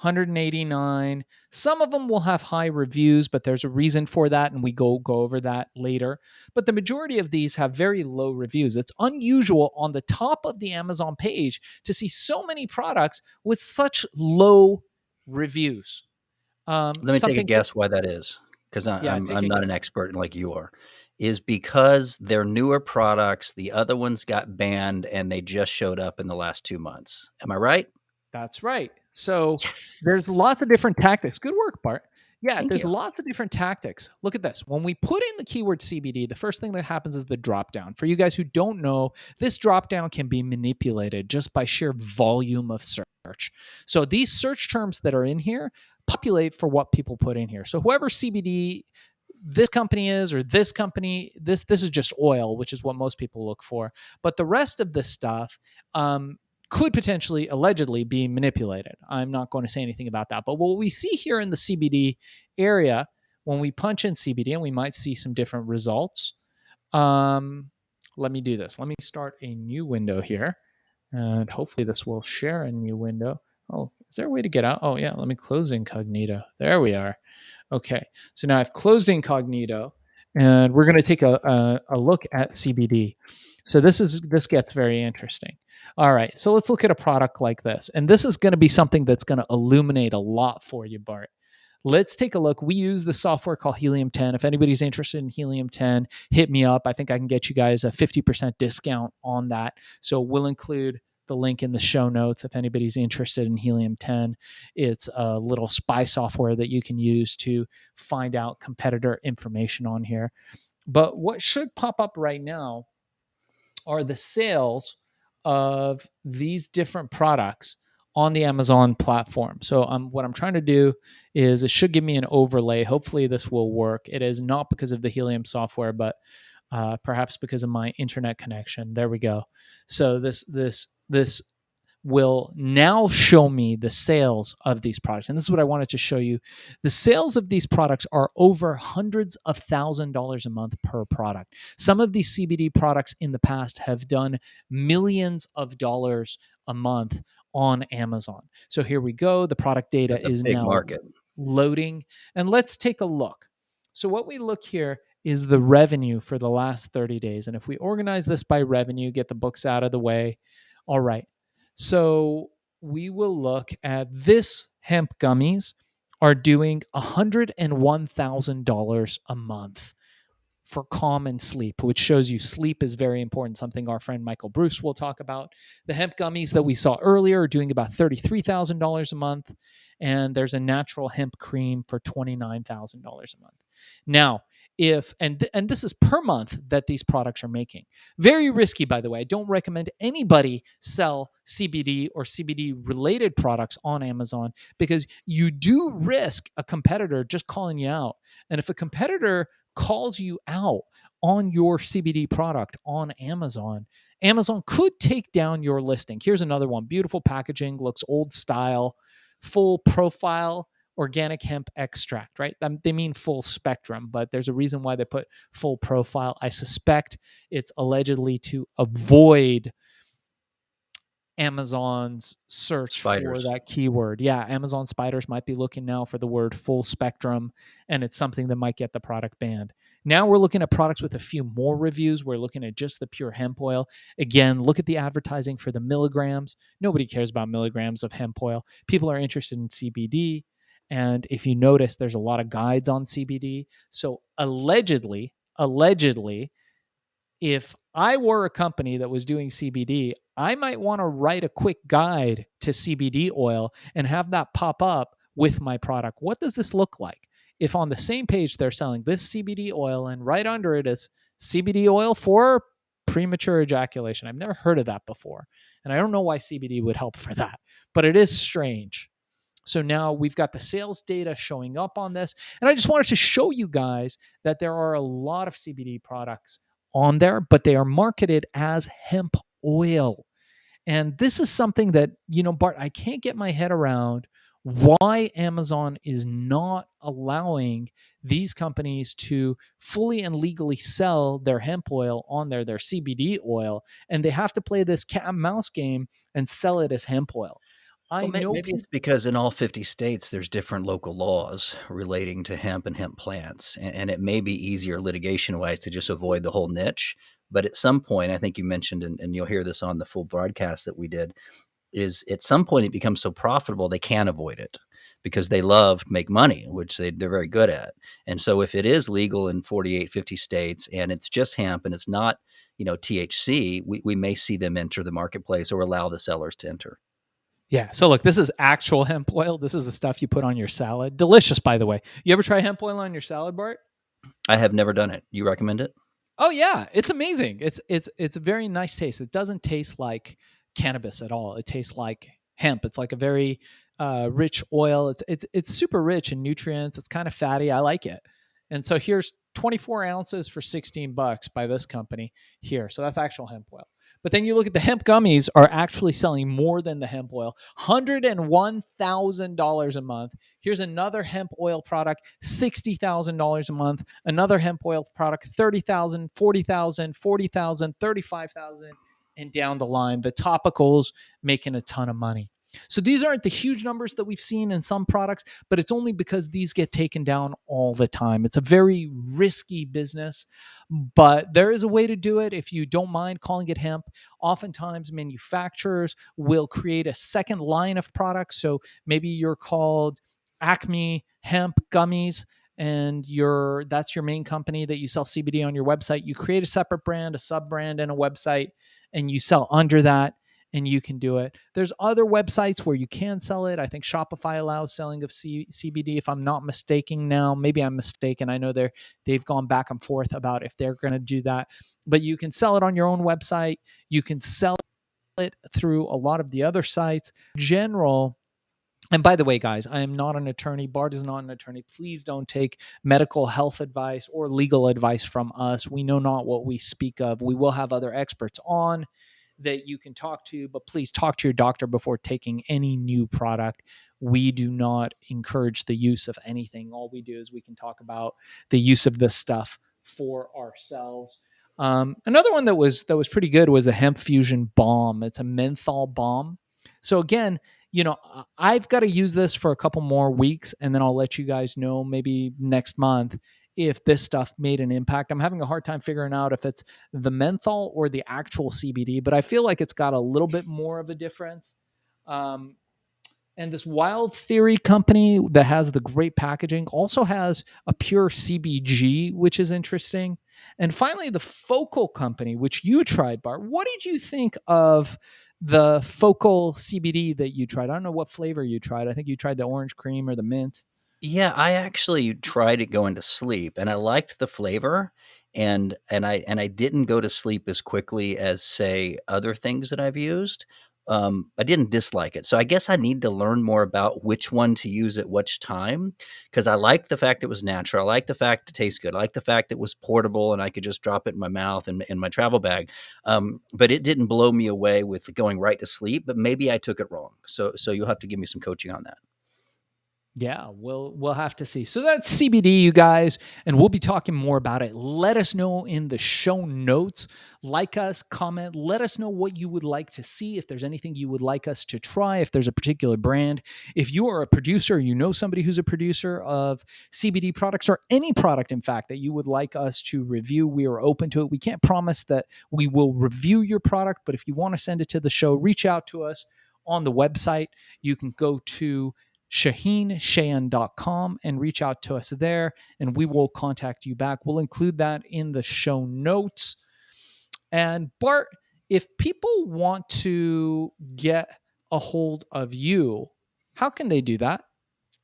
189. Some of them will have high reviews, but there's a reason for that, and we go over that later. But the majority of these have very low reviews. It's unusual on the top of the Amazon page to see so many products with such low reviews. Let me take a guess why that is, because Yeah, I'm take a not an guess. expert like you are. Is because they're newer products, the other ones got banned, and they just showed up in the last 2 months. Am I right? That's right. So there's Yes. lots of different tactics. Good work, Bart. Yeah, Thank there's you. lots of different tactics. Look at this. When we put in the keyword CBD, the first thing that happens is the drop down. For you guys who don't know, this drop down can be manipulated just by sheer volume of search. So these search terms that are in here populate for what people put in here. So whoever CBD this company is, or this company, this is just oil, which is what most people look for. But the rest of this stuff could potentially, allegedly, be manipulated. I'm not going to say anything about that. But what we see here in the CBD area, when we punch in CBD, and we might see some different results. Let me do this. Let me start a new window here, and hopefully this will share a new window. Oh, is there a way to get out? Oh, yeah. Let me close incognito. There we are. Okay. So now I've closed incognito, and we're going to take a look at CBD. So this gets very interesting. All right. So let's look at a product like this. And this is going to be something that's going to illuminate a lot for you, Bart. Let's take a look. We use the software called Helium 10. If anybody's interested in Helium 10, hit me up. I think I can get you guys a 50% discount on that. So we'll include the link in the show notes if anybody's interested in Helium 10. It's a little spy software that you can use to find out competitor information on here. But what should pop up right now are the sales of these different products on the Amazon platform. So what I'm trying to do is it should give me an overlay. Hopefully this will work. It is not because of the Helium software, but perhaps because of my internet connection. There we go. So this will now show me the sales of these products. And this is what I wanted to show you. The sales of these products are over hundreds of $1,000s a month per product. Some of these CBD products in the past have done millions of dollars a month on Amazon. So here we go. The product data That's a is big now market. loading. And let's take a look. So what we look here is the revenue for the last 30 days. And if we organize this by revenue, get the books out of the way. All right. So we will look at this hemp gummies are doing $101,000 a month for calm and sleep, which shows you sleep is very important, something our friend Michael Bruce will talk about. The hemp gummies that we saw earlier are doing about $33,000 a month, and there's a natural hemp cream for $29,000 a month. Now, and this is per month that these products are making. Very risky, by the way. I don't recommend anybody sell CBD or CBD related products on Amazon because you do risk a competitor just calling you out. And if a competitor calls you out on your CBD product on Amazon, Amazon could take down your listing. Here's another one. Beautiful packaging, looks old style, full profile organic hemp extract, right? They mean full spectrum, but there's a reason why they put full profile. I suspect it's allegedly to avoid Amazon's search for Spiders. that keyword. Yeah, Amazon spiders might be looking now for the word full spectrum, and it's something that might get the product banned. Now we're looking at products with a few more reviews. We're looking at just the pure hemp oil. Again, look at the advertising for the milligrams. Nobody cares about milligrams of hemp oil. People are interested in CBD. And if you notice, there's a lot of guides on CBD. So allegedly, if I were a company that was doing CBD, I might want to write a quick guide to CBD oil and have that pop up with my product. What does this look like? If on the same page they're selling this CBD oil and right under it is CBD oil for premature ejaculation. I've never heard of that before. And I don't know why CBD would help for that, but it is strange. So now we've got the sales data showing up on this. And I just wanted to show you guys that there are a lot of CBD products on there, but they are marketed as hemp oil. And this is something that, Bart, I can't get my head around why Amazon is not allowing these companies to fully and legally sell their hemp oil on their CBD oil. And they have to play this cat and mouse game and sell it as hemp oil. I Well, know maybe people. it's because in all 50 states, there's different local laws relating to hemp and hemp plants, and it may be easier litigation-wise to just avoid the whole niche. But at some point, I think you mentioned, and you'll hear this on the full broadcast that we did, is at some point it becomes so profitable they can't avoid it because they love to make money, which they're very good at. And so if it is legal in 48, 50 states and it's just hemp and it's not, THC, we may see them enter the marketplace or allow the sellers to enter. Yeah. So look, this is actual hemp oil. This is the stuff you put on your salad. Delicious, by the way. You ever try hemp oil on your salad, Bart? I have never done it. You recommend it? Oh yeah, it's amazing. It's a very nice taste. It doesn't taste like cannabis at all. It tastes like hemp. It's like a very rich oil. It's super rich in nutrients. It's kind of fatty. I like it. And so here's 24 ounces for $16 by this company here. So that's actual hemp oil. But then you look at the hemp gummies are actually selling more than the hemp oil, $101,000 a month. Here's another hemp oil product, $60,000 a month. Another hemp oil product, 30,000, 40,000, 40,000, 35,000, and down the line. The topicals making a ton of money. So these aren't the huge numbers that we've seen in some products, but it's only because these get taken down all the time. It's a very risky business, but there is a way to do it if you don't mind calling it hemp. Oftentimes, manufacturers will create a second line of products. So maybe you're called Acme Hemp Gummies, and that's your main company that you sell CBD on your website. You create a separate brand, a sub brand, and a website, and you sell under that, and you can do it. There's other websites where you can sell it. I think Shopify allows selling of CBD, if I'm not mistaken now. Maybe I'm mistaken. I know they've gone back and forth about if they're going to do that. But you can sell it on your own website. You can sell it through a lot of the other sites. General. And by the way, guys, I am not an attorney. Bart is not an attorney. Please don't take medical health advice or legal advice from us. We know not what we speak of. We will have other experts on that you can talk to, but please talk to your doctor before taking any new product. We do not encourage the use of anything. All we do is we can talk about the use of this stuff for ourselves. Another one that was pretty good was a hemp fusion balm. It's a menthol balm. So again, I've got to use this for a couple more weeks, and then I'll let you guys know maybe next month if this stuff made an impact. I'm having a hard time figuring out if it's the menthol or the actual CBD, but I feel like it's got a little bit more of a difference. And this Wild Theory company that has the great packaging also has a pure CBG, which is interesting. And finally, the Focal company, which you tried, Bart. What did you think of the Focal CBD that you tried? I don't know what flavor you tried. I think you tried the orange cream or the mint. Yeah, I actually tried it going to sleep, and I liked the flavor, and I didn't go to sleep as quickly as, say, other things that I've used. I didn't dislike it, so I guess I need to learn more about which one to use at which time, because I like the fact it was natural. I like the fact it tastes good. I like the fact it was portable and I could just drop it in my mouth and in my travel bag. But it didn't blow me away with going right to sleep. But maybe I took it wrong. So you'll have to give me some coaching on that. Yeah, we'll have to see. So that's CBD, you guys, and we'll be talking more about it. Let us know in the show notes. Like us, comment. Let us know what you would like to see. If there's anything you would like us to try, if there's a particular brand, if you are a producer, you know somebody who's a producer of CBD products or any product, in fact, that you would like us to review, we are open to it. We can't promise that we will review your product, but if you want to send it to the show, reach out to us on the website. You can go to ShaahinShan.com and reach out to us there, and we will contact you back. We'll include that in the show notes. And Bart, if people want to get a hold of you, how can they do that?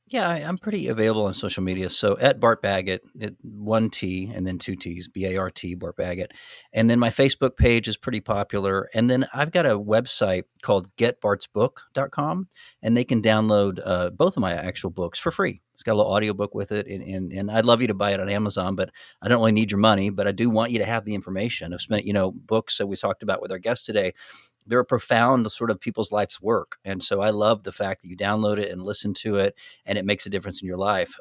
Yeah, I'm pretty available on social media. So at Bart Baggett, one T and then two T's, BART, Bart Baggett. And then my Facebook page is pretty popular. And then I've got a website called getbartsbook.com, and they can download both of my actual books for free. It's got a little audiobook with it. And I'd love you to buy it on Amazon, but I don't really need your money, but I do want you to have the information. I've spent, books that we talked about with our guest today, they're a profound sort of people's life's work. And so I love the fact that you download it and listen to it, and it makes a difference in your life.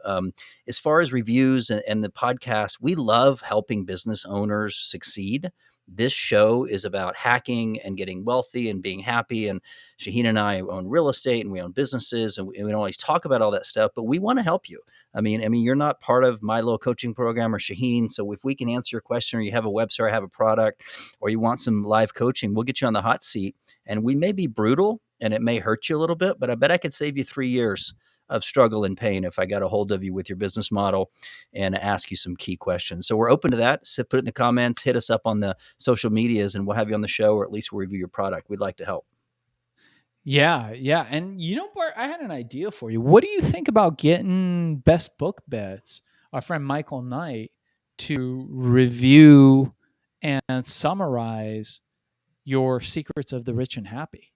As far as reviews and the podcast, we love helping business owners succeed. This show is about hacking and getting wealthy and being happy. And Shaahin and I own real estate and we own businesses, and we don't always talk about all that stuff, but we want to help you. I mean, you're not part of my little coaching program or Shaahin. So if we can answer your question, or you have a website, or have a product, or you want some live coaching, we'll get you on the hot seat. And we may be brutal and it may hurt you a little bit, but I bet I could save you 3 years of struggle and pain if I got a hold of you with your business model and ask you some key questions. So we're open to that. So put it in the comments, hit us up on the social medias, and we'll have you on the show, or at least we'll review your product. We'd like to help. Yeah, yeah. And Bart, I had an idea for you. What do you think about getting Best Book Bets, our friend Michael Knight, to review and summarize your Secrets of the Rich and Happy?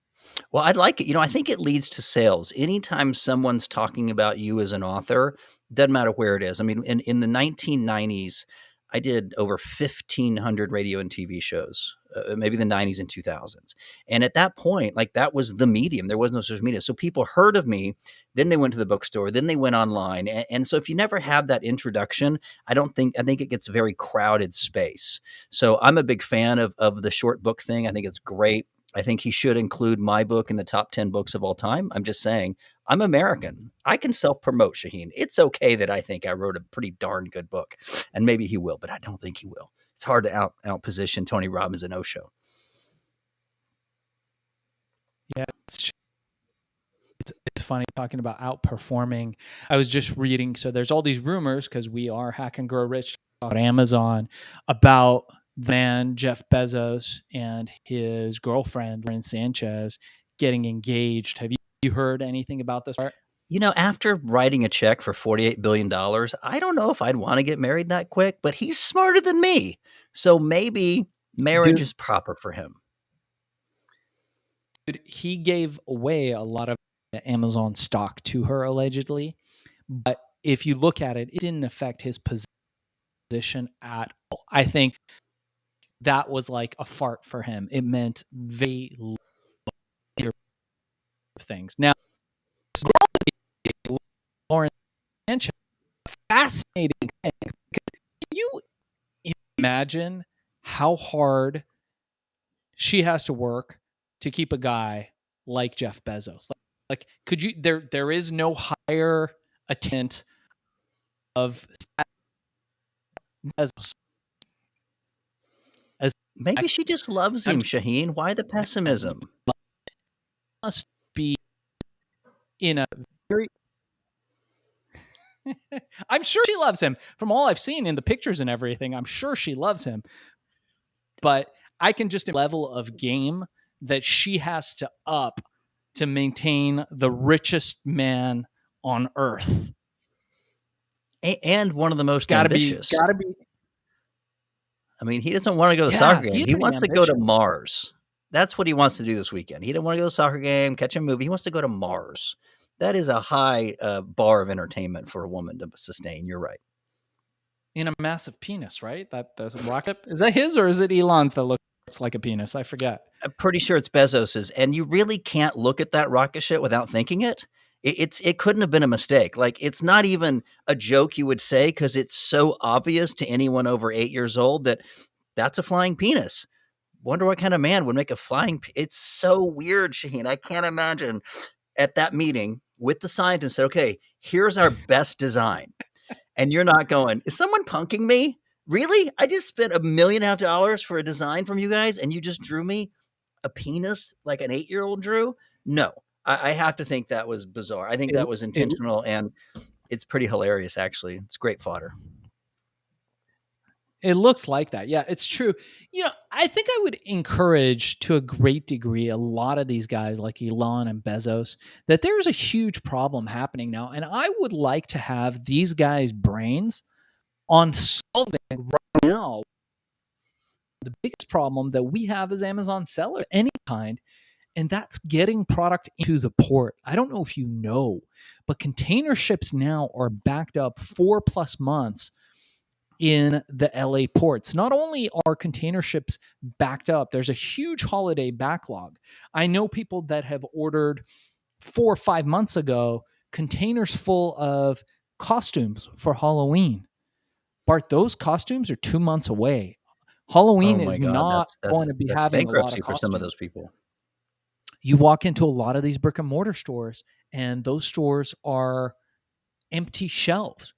Well, I'd like it. I think it leads to sales. Anytime someone's talking about you as an author, doesn't matter where it is. I mean, in the 1990s, I did over 1,500 radio and TV shows, maybe the 90s and 2000s. And at that point, like, that was the medium. There was no social media. So people heard of me, then they went to the bookstore, then they went online. And so if you never have that introduction, I think it gets very crowded space. So I'm a big fan of the short book thing. I think it's great. I think he should include my book in the top 10 books of all time. I'm just saying, I'm American. I can self promote, Shaahin. It's okay that I think I wrote a pretty darn good book, and maybe he will, but I don't think he will. It's hard to out position Tony Robbins and Osho. Yeah, it's funny talking about outperforming. I was just reading, so there's all these rumors because we are Hack and Grow Rich about Amazon, about then Jeff Bezos and his girlfriend Lauren Sanchez getting engaged. Have you heard anything about this part? After writing a check for $48 billion, I don't know if I'd want to get married that quick, but he's smarter than me. So maybe marriage Dude, is proper for him. he gave away a lot of Amazon stock to her allegedly, but if you look at it, it didn't affect his position at all. I think that was like a fart for him. It meant very little things. Now, Lauren Sanchez, fascinating thing. Can you imagine how hard she has to work to keep a guy like Jeff Bezos? Like could you? There is no higher attempt of Bezos. As Maybe she just loves I'm him, Shaahin. Why the pessimism? must be in a very I'm sure she loves him. From all I've seen in the pictures and everything, I'm sure she loves him. But I can just level of game that she has to up to maintain the richest man on earth. And one of the It's most ambitious. gotta be. I mean, he doesn't want to go to the Yeah, soccer game. he's He pretty wants to go to ambitious. Mars. That's what he wants to do this weekend. He didn't want to go to the soccer game, catch a movie. He wants to go to Mars. That is a high bar of entertainment for a woman to sustain. You're right. In a massive penis, right? That there's a rocket. Is that his or is it Elon's that looks like a penis? I forget. I'm pretty sure it's Bezos's, and you really can't look at that rocket ship without thinking it. It couldn't have been a mistake. Like, it's not even a joke you would say, because it's so obvious to anyone over 8 years old that that's a flying penis. Wonder what kind of man would make a flying. It's so weird, Shaheen. I can't imagine at that meeting with the scientist said, "Okay, here's our best design," and you're not going, "Is someone punking me? Really? I just spent $1.5 million for a design from you guys, and you just drew me a penis like an 8-year-old drew?" No, I have to think that was bizarre. I think It, that was it intentional, and it's pretty hilarious. Actually, it's great fodder. It looks like that. Yeah, it's true. I think I would encourage to a great degree a lot of these guys like Elon and Bezos that there's a huge problem happening now. And I would like to have these guys' brains on solving right now the biggest problem that we have as Amazon sellers, any kind, and that's getting product into the port. I don't know if you know, but container ships now are backed up 4+ months in the LA ports. Not only are container ships backed up, there's a huge holiday backlog. I know people that have ordered 4 or 5 months ago containers full of costumes for Halloween. Bart, those costumes are 2 months away. Oh Halloween my is God, not going to be that's having a lot of bankruptcy for some of costumes. those people. You walk into a lot of these brick and mortar stores, and those stores are empty shelves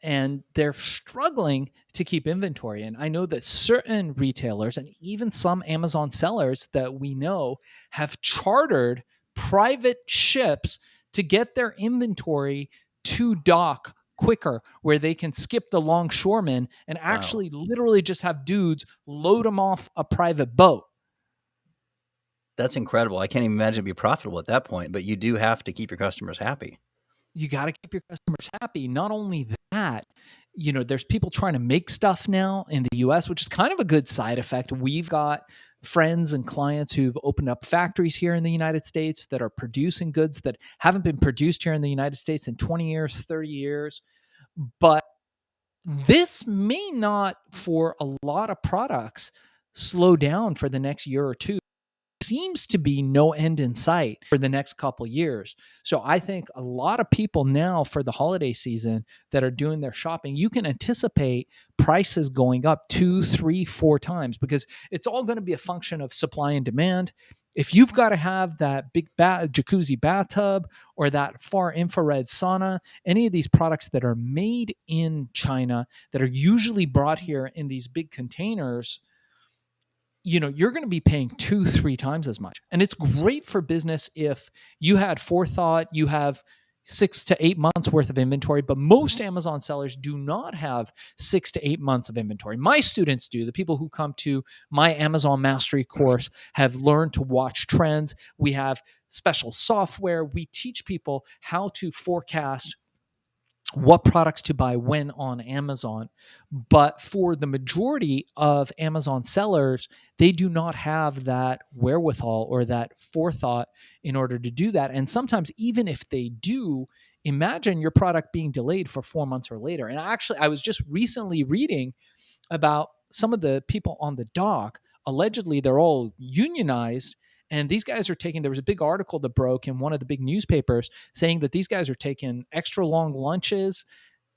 and they're struggling to keep inventory. And I know that certain retailers and even some Amazon sellers that we know have chartered private ships to get their inventory to dock quicker, where they can skip the longshoremen and Wow. actually literally just have dudes load them off a private boat. That's incredible. I can't even imagine it'd be profitable at that point, but you do have to keep your customers happy. You got to keep your customers happy. Not only that, there's people trying to make stuff now in the US, which is kind of a good side effect. We've got friends and clients who've opened up factories here in the United States that are producing goods that haven't been produced here in the United States in 20 years, 30 years. But this may not, for a lot of products, slow down for the next year or two. Seems to be no end in sight for the next couple years. So I think a lot of people now for the holiday season that are doing their shopping, you can anticipate prices going up 2, 3, 4 times, because it's all going to be a function of supply and demand. If you've got to have that big jacuzzi bathtub or that far infrared sauna, any of these products that are made in China that are usually brought here in these big containers, you're going to be paying 2, 3 times as much. And it's great for business if you had forethought, you have 6 to 8 months worth of inventory, but most Amazon sellers do not have 6 to 8 months of inventory. My students do. The people who come to my Amazon Mastery course have learned to watch trends. We have special software. We teach people how to forecast what products to buy when on Amazon. But for the majority of Amazon sellers, they do not have that wherewithal or that forethought in order to do that. And sometimes, even if they do, imagine your product being delayed for 4 months or later. And actually, I was just recently reading about some of the people on the dock. Allegedly, they're all unionized. And these guys are taking, there was a big article that broke in one of the big newspapers saying that these guys are taking extra long lunches.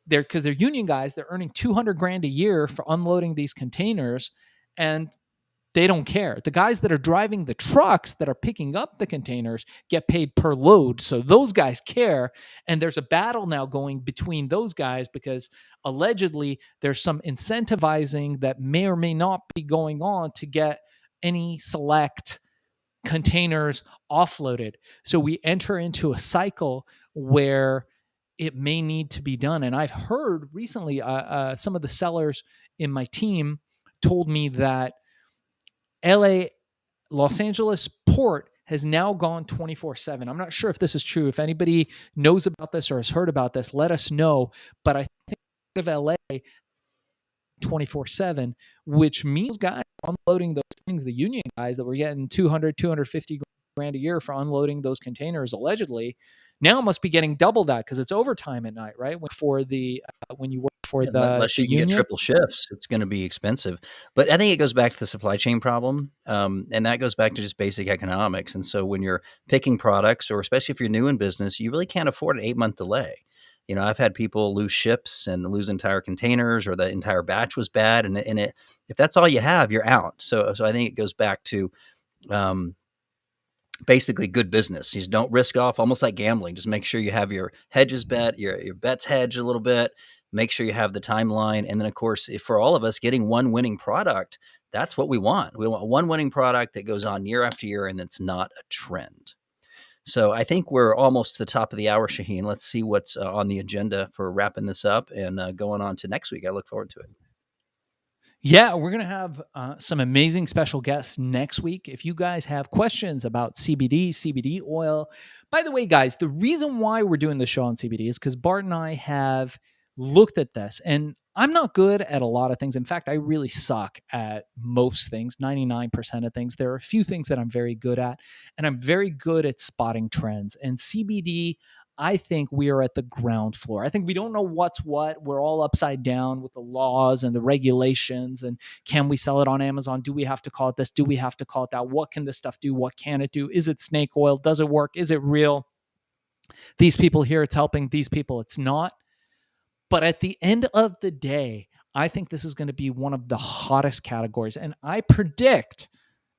Because they're union guys, they're earning 200 grand a year for unloading these containers, and they don't care. The guys that are driving the trucks that are picking up the containers get paid per load. So those guys care. And there's a battle now going between those guys because allegedly there's some incentivizing that may or may not be going on to get any select containers offloaded. So we enter into a cycle where it may need to be done. And I've heard recently some of the sellers in my team told me that LA, Los Angeles port has now gone 24/7. I'm not sure if this is true. If anybody knows about this or has heard about this, let us know. But I think of LA 24/7, which means guys unloading those things, the union guys that were getting 200, 250 grand a year for unloading those containers allegedly, now must be getting double that because it's overtime at night, right? When you work for Unless the you can get union. triple shifts, it's gonna be expensive. But I think it goes back to the supply chain problem, and that goes back to just basic economics. And so when you're picking products, or especially if you're new in business, you really can't afford an 8-month delay. I've had people lose ships and lose entire containers, or the entire batch was bad, and it if that's all you have, you're out. So I think it goes back to, um, basically good business. You just don't risk off, almost like gambling. Just make sure you have your hedges bet, your bets hedged a little bit. Make sure you have the timeline, and then of course, if for all of us, getting one winning product, that's what we want. We want one winning product that goes on year after year, and it's not a trend. So I think we're almost to the top of the hour, Shaahin. Let's see what's on the agenda for wrapping this up and going on to next week. I look forward to it. Yeah, we're going to have some amazing special guests next week. If you guys have questions about CBD, CBD oil, by the way, guys, the reason why we're doing the show on CBD is because Bart and I have looked at this, and I'm not good at a lot of things. In fact, I really suck at most things, 99% of things. There are a few things that I'm very good at, and I'm very good at spotting trends. And CBD, I think we are at the ground floor. I think we don't know what's what. We're all upside down with the laws and the regulations. And can we sell it on Amazon? Do we have to call it this? Do we have to call it that? What can this stuff do? What can it do? Is it snake oil? Does it work? Is it real? These people here, it's helping. These people, it's not. But at the end of the day, I think this is going to be one of the hottest categories. And I predict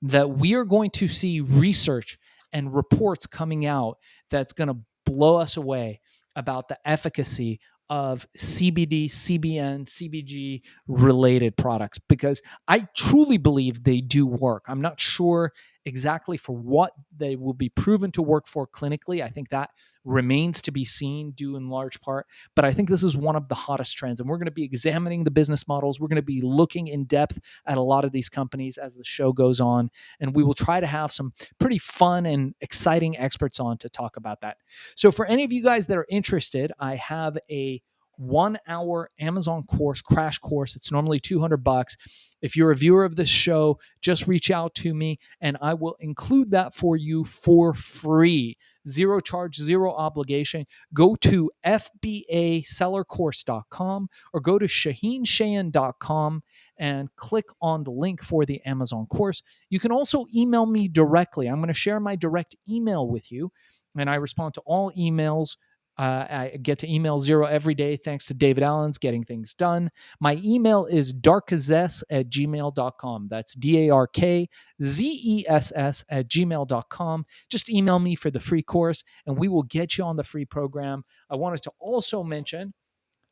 that we are going to see research and reports coming out that's going to blow us away about the efficacy of CBD, CBN, CBG related products, because I truly believe they do work. I'm not sure exactly for what they will be proven to work for clinically. I think that remains to be seen, due in large part. But I think this is one of the hottest trends, and we're going to be examining the business models. We're going to be looking in depth at a lot of these companies as the show goes on, and we will try to have some pretty fun and exciting experts on to talk about that. So for any of you guys that are interested, I have a 1-hour Amazon course, crash course. It's normally $200. If you're a viewer of this show, just reach out to me and I will include that for you for free. Zero charge, zero obligation. Go to fbasellercourse.com or go to shaahinshayan.com and click on the link for the Amazon course. You can also email me directly. I'm going to share my direct email with you, and I respond to all emails. I get to email zero every day thanks to David Allen's Getting Things Done. My email is darkzess@gmail.com. That's DARKZESS@gmail.com. Just email me for the free course and we will get you on the free program. I wanted to also mention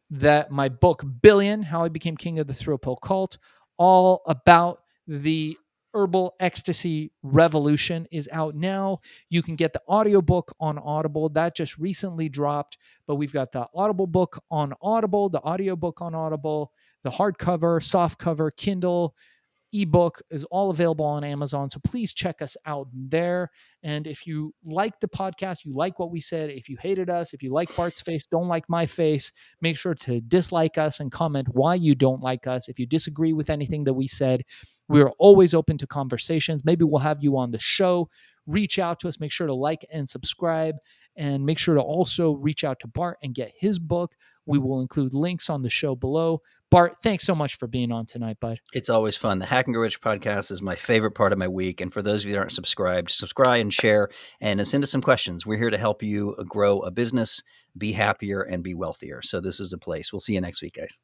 that my book, Billion, How I Became King of the Thrill Pill Cult, all about the herbal ecstasy revolution, is out now. You can get the audiobook on Audible. That just recently dropped, but we've got the Audible book on Audible, the audiobook on Audible, the hardcover, softcover, Kindle, ebook is all available on Amazon. So please check us out there. And if you like the podcast, you like what we said, if you hated us, if you like Bart's face, don't like my face, make sure to dislike us and comment why you don't like us. If you disagree with anything that we said, we're always open to conversations. Maybe we'll have you on the show. Reach out to us. Make sure to like and subscribe. And make sure to also reach out to Bart and get his book. We will include links on the show below. Bart, thanks so much for being on tonight, bud. It's always fun. The Hack and Grow Rich podcast is my favorite part of my week. And for those of you that aren't subscribed, subscribe and share and send us some questions. We're here to help you grow a business, be happier, and be wealthier. So this is a place. We'll see you next week, guys.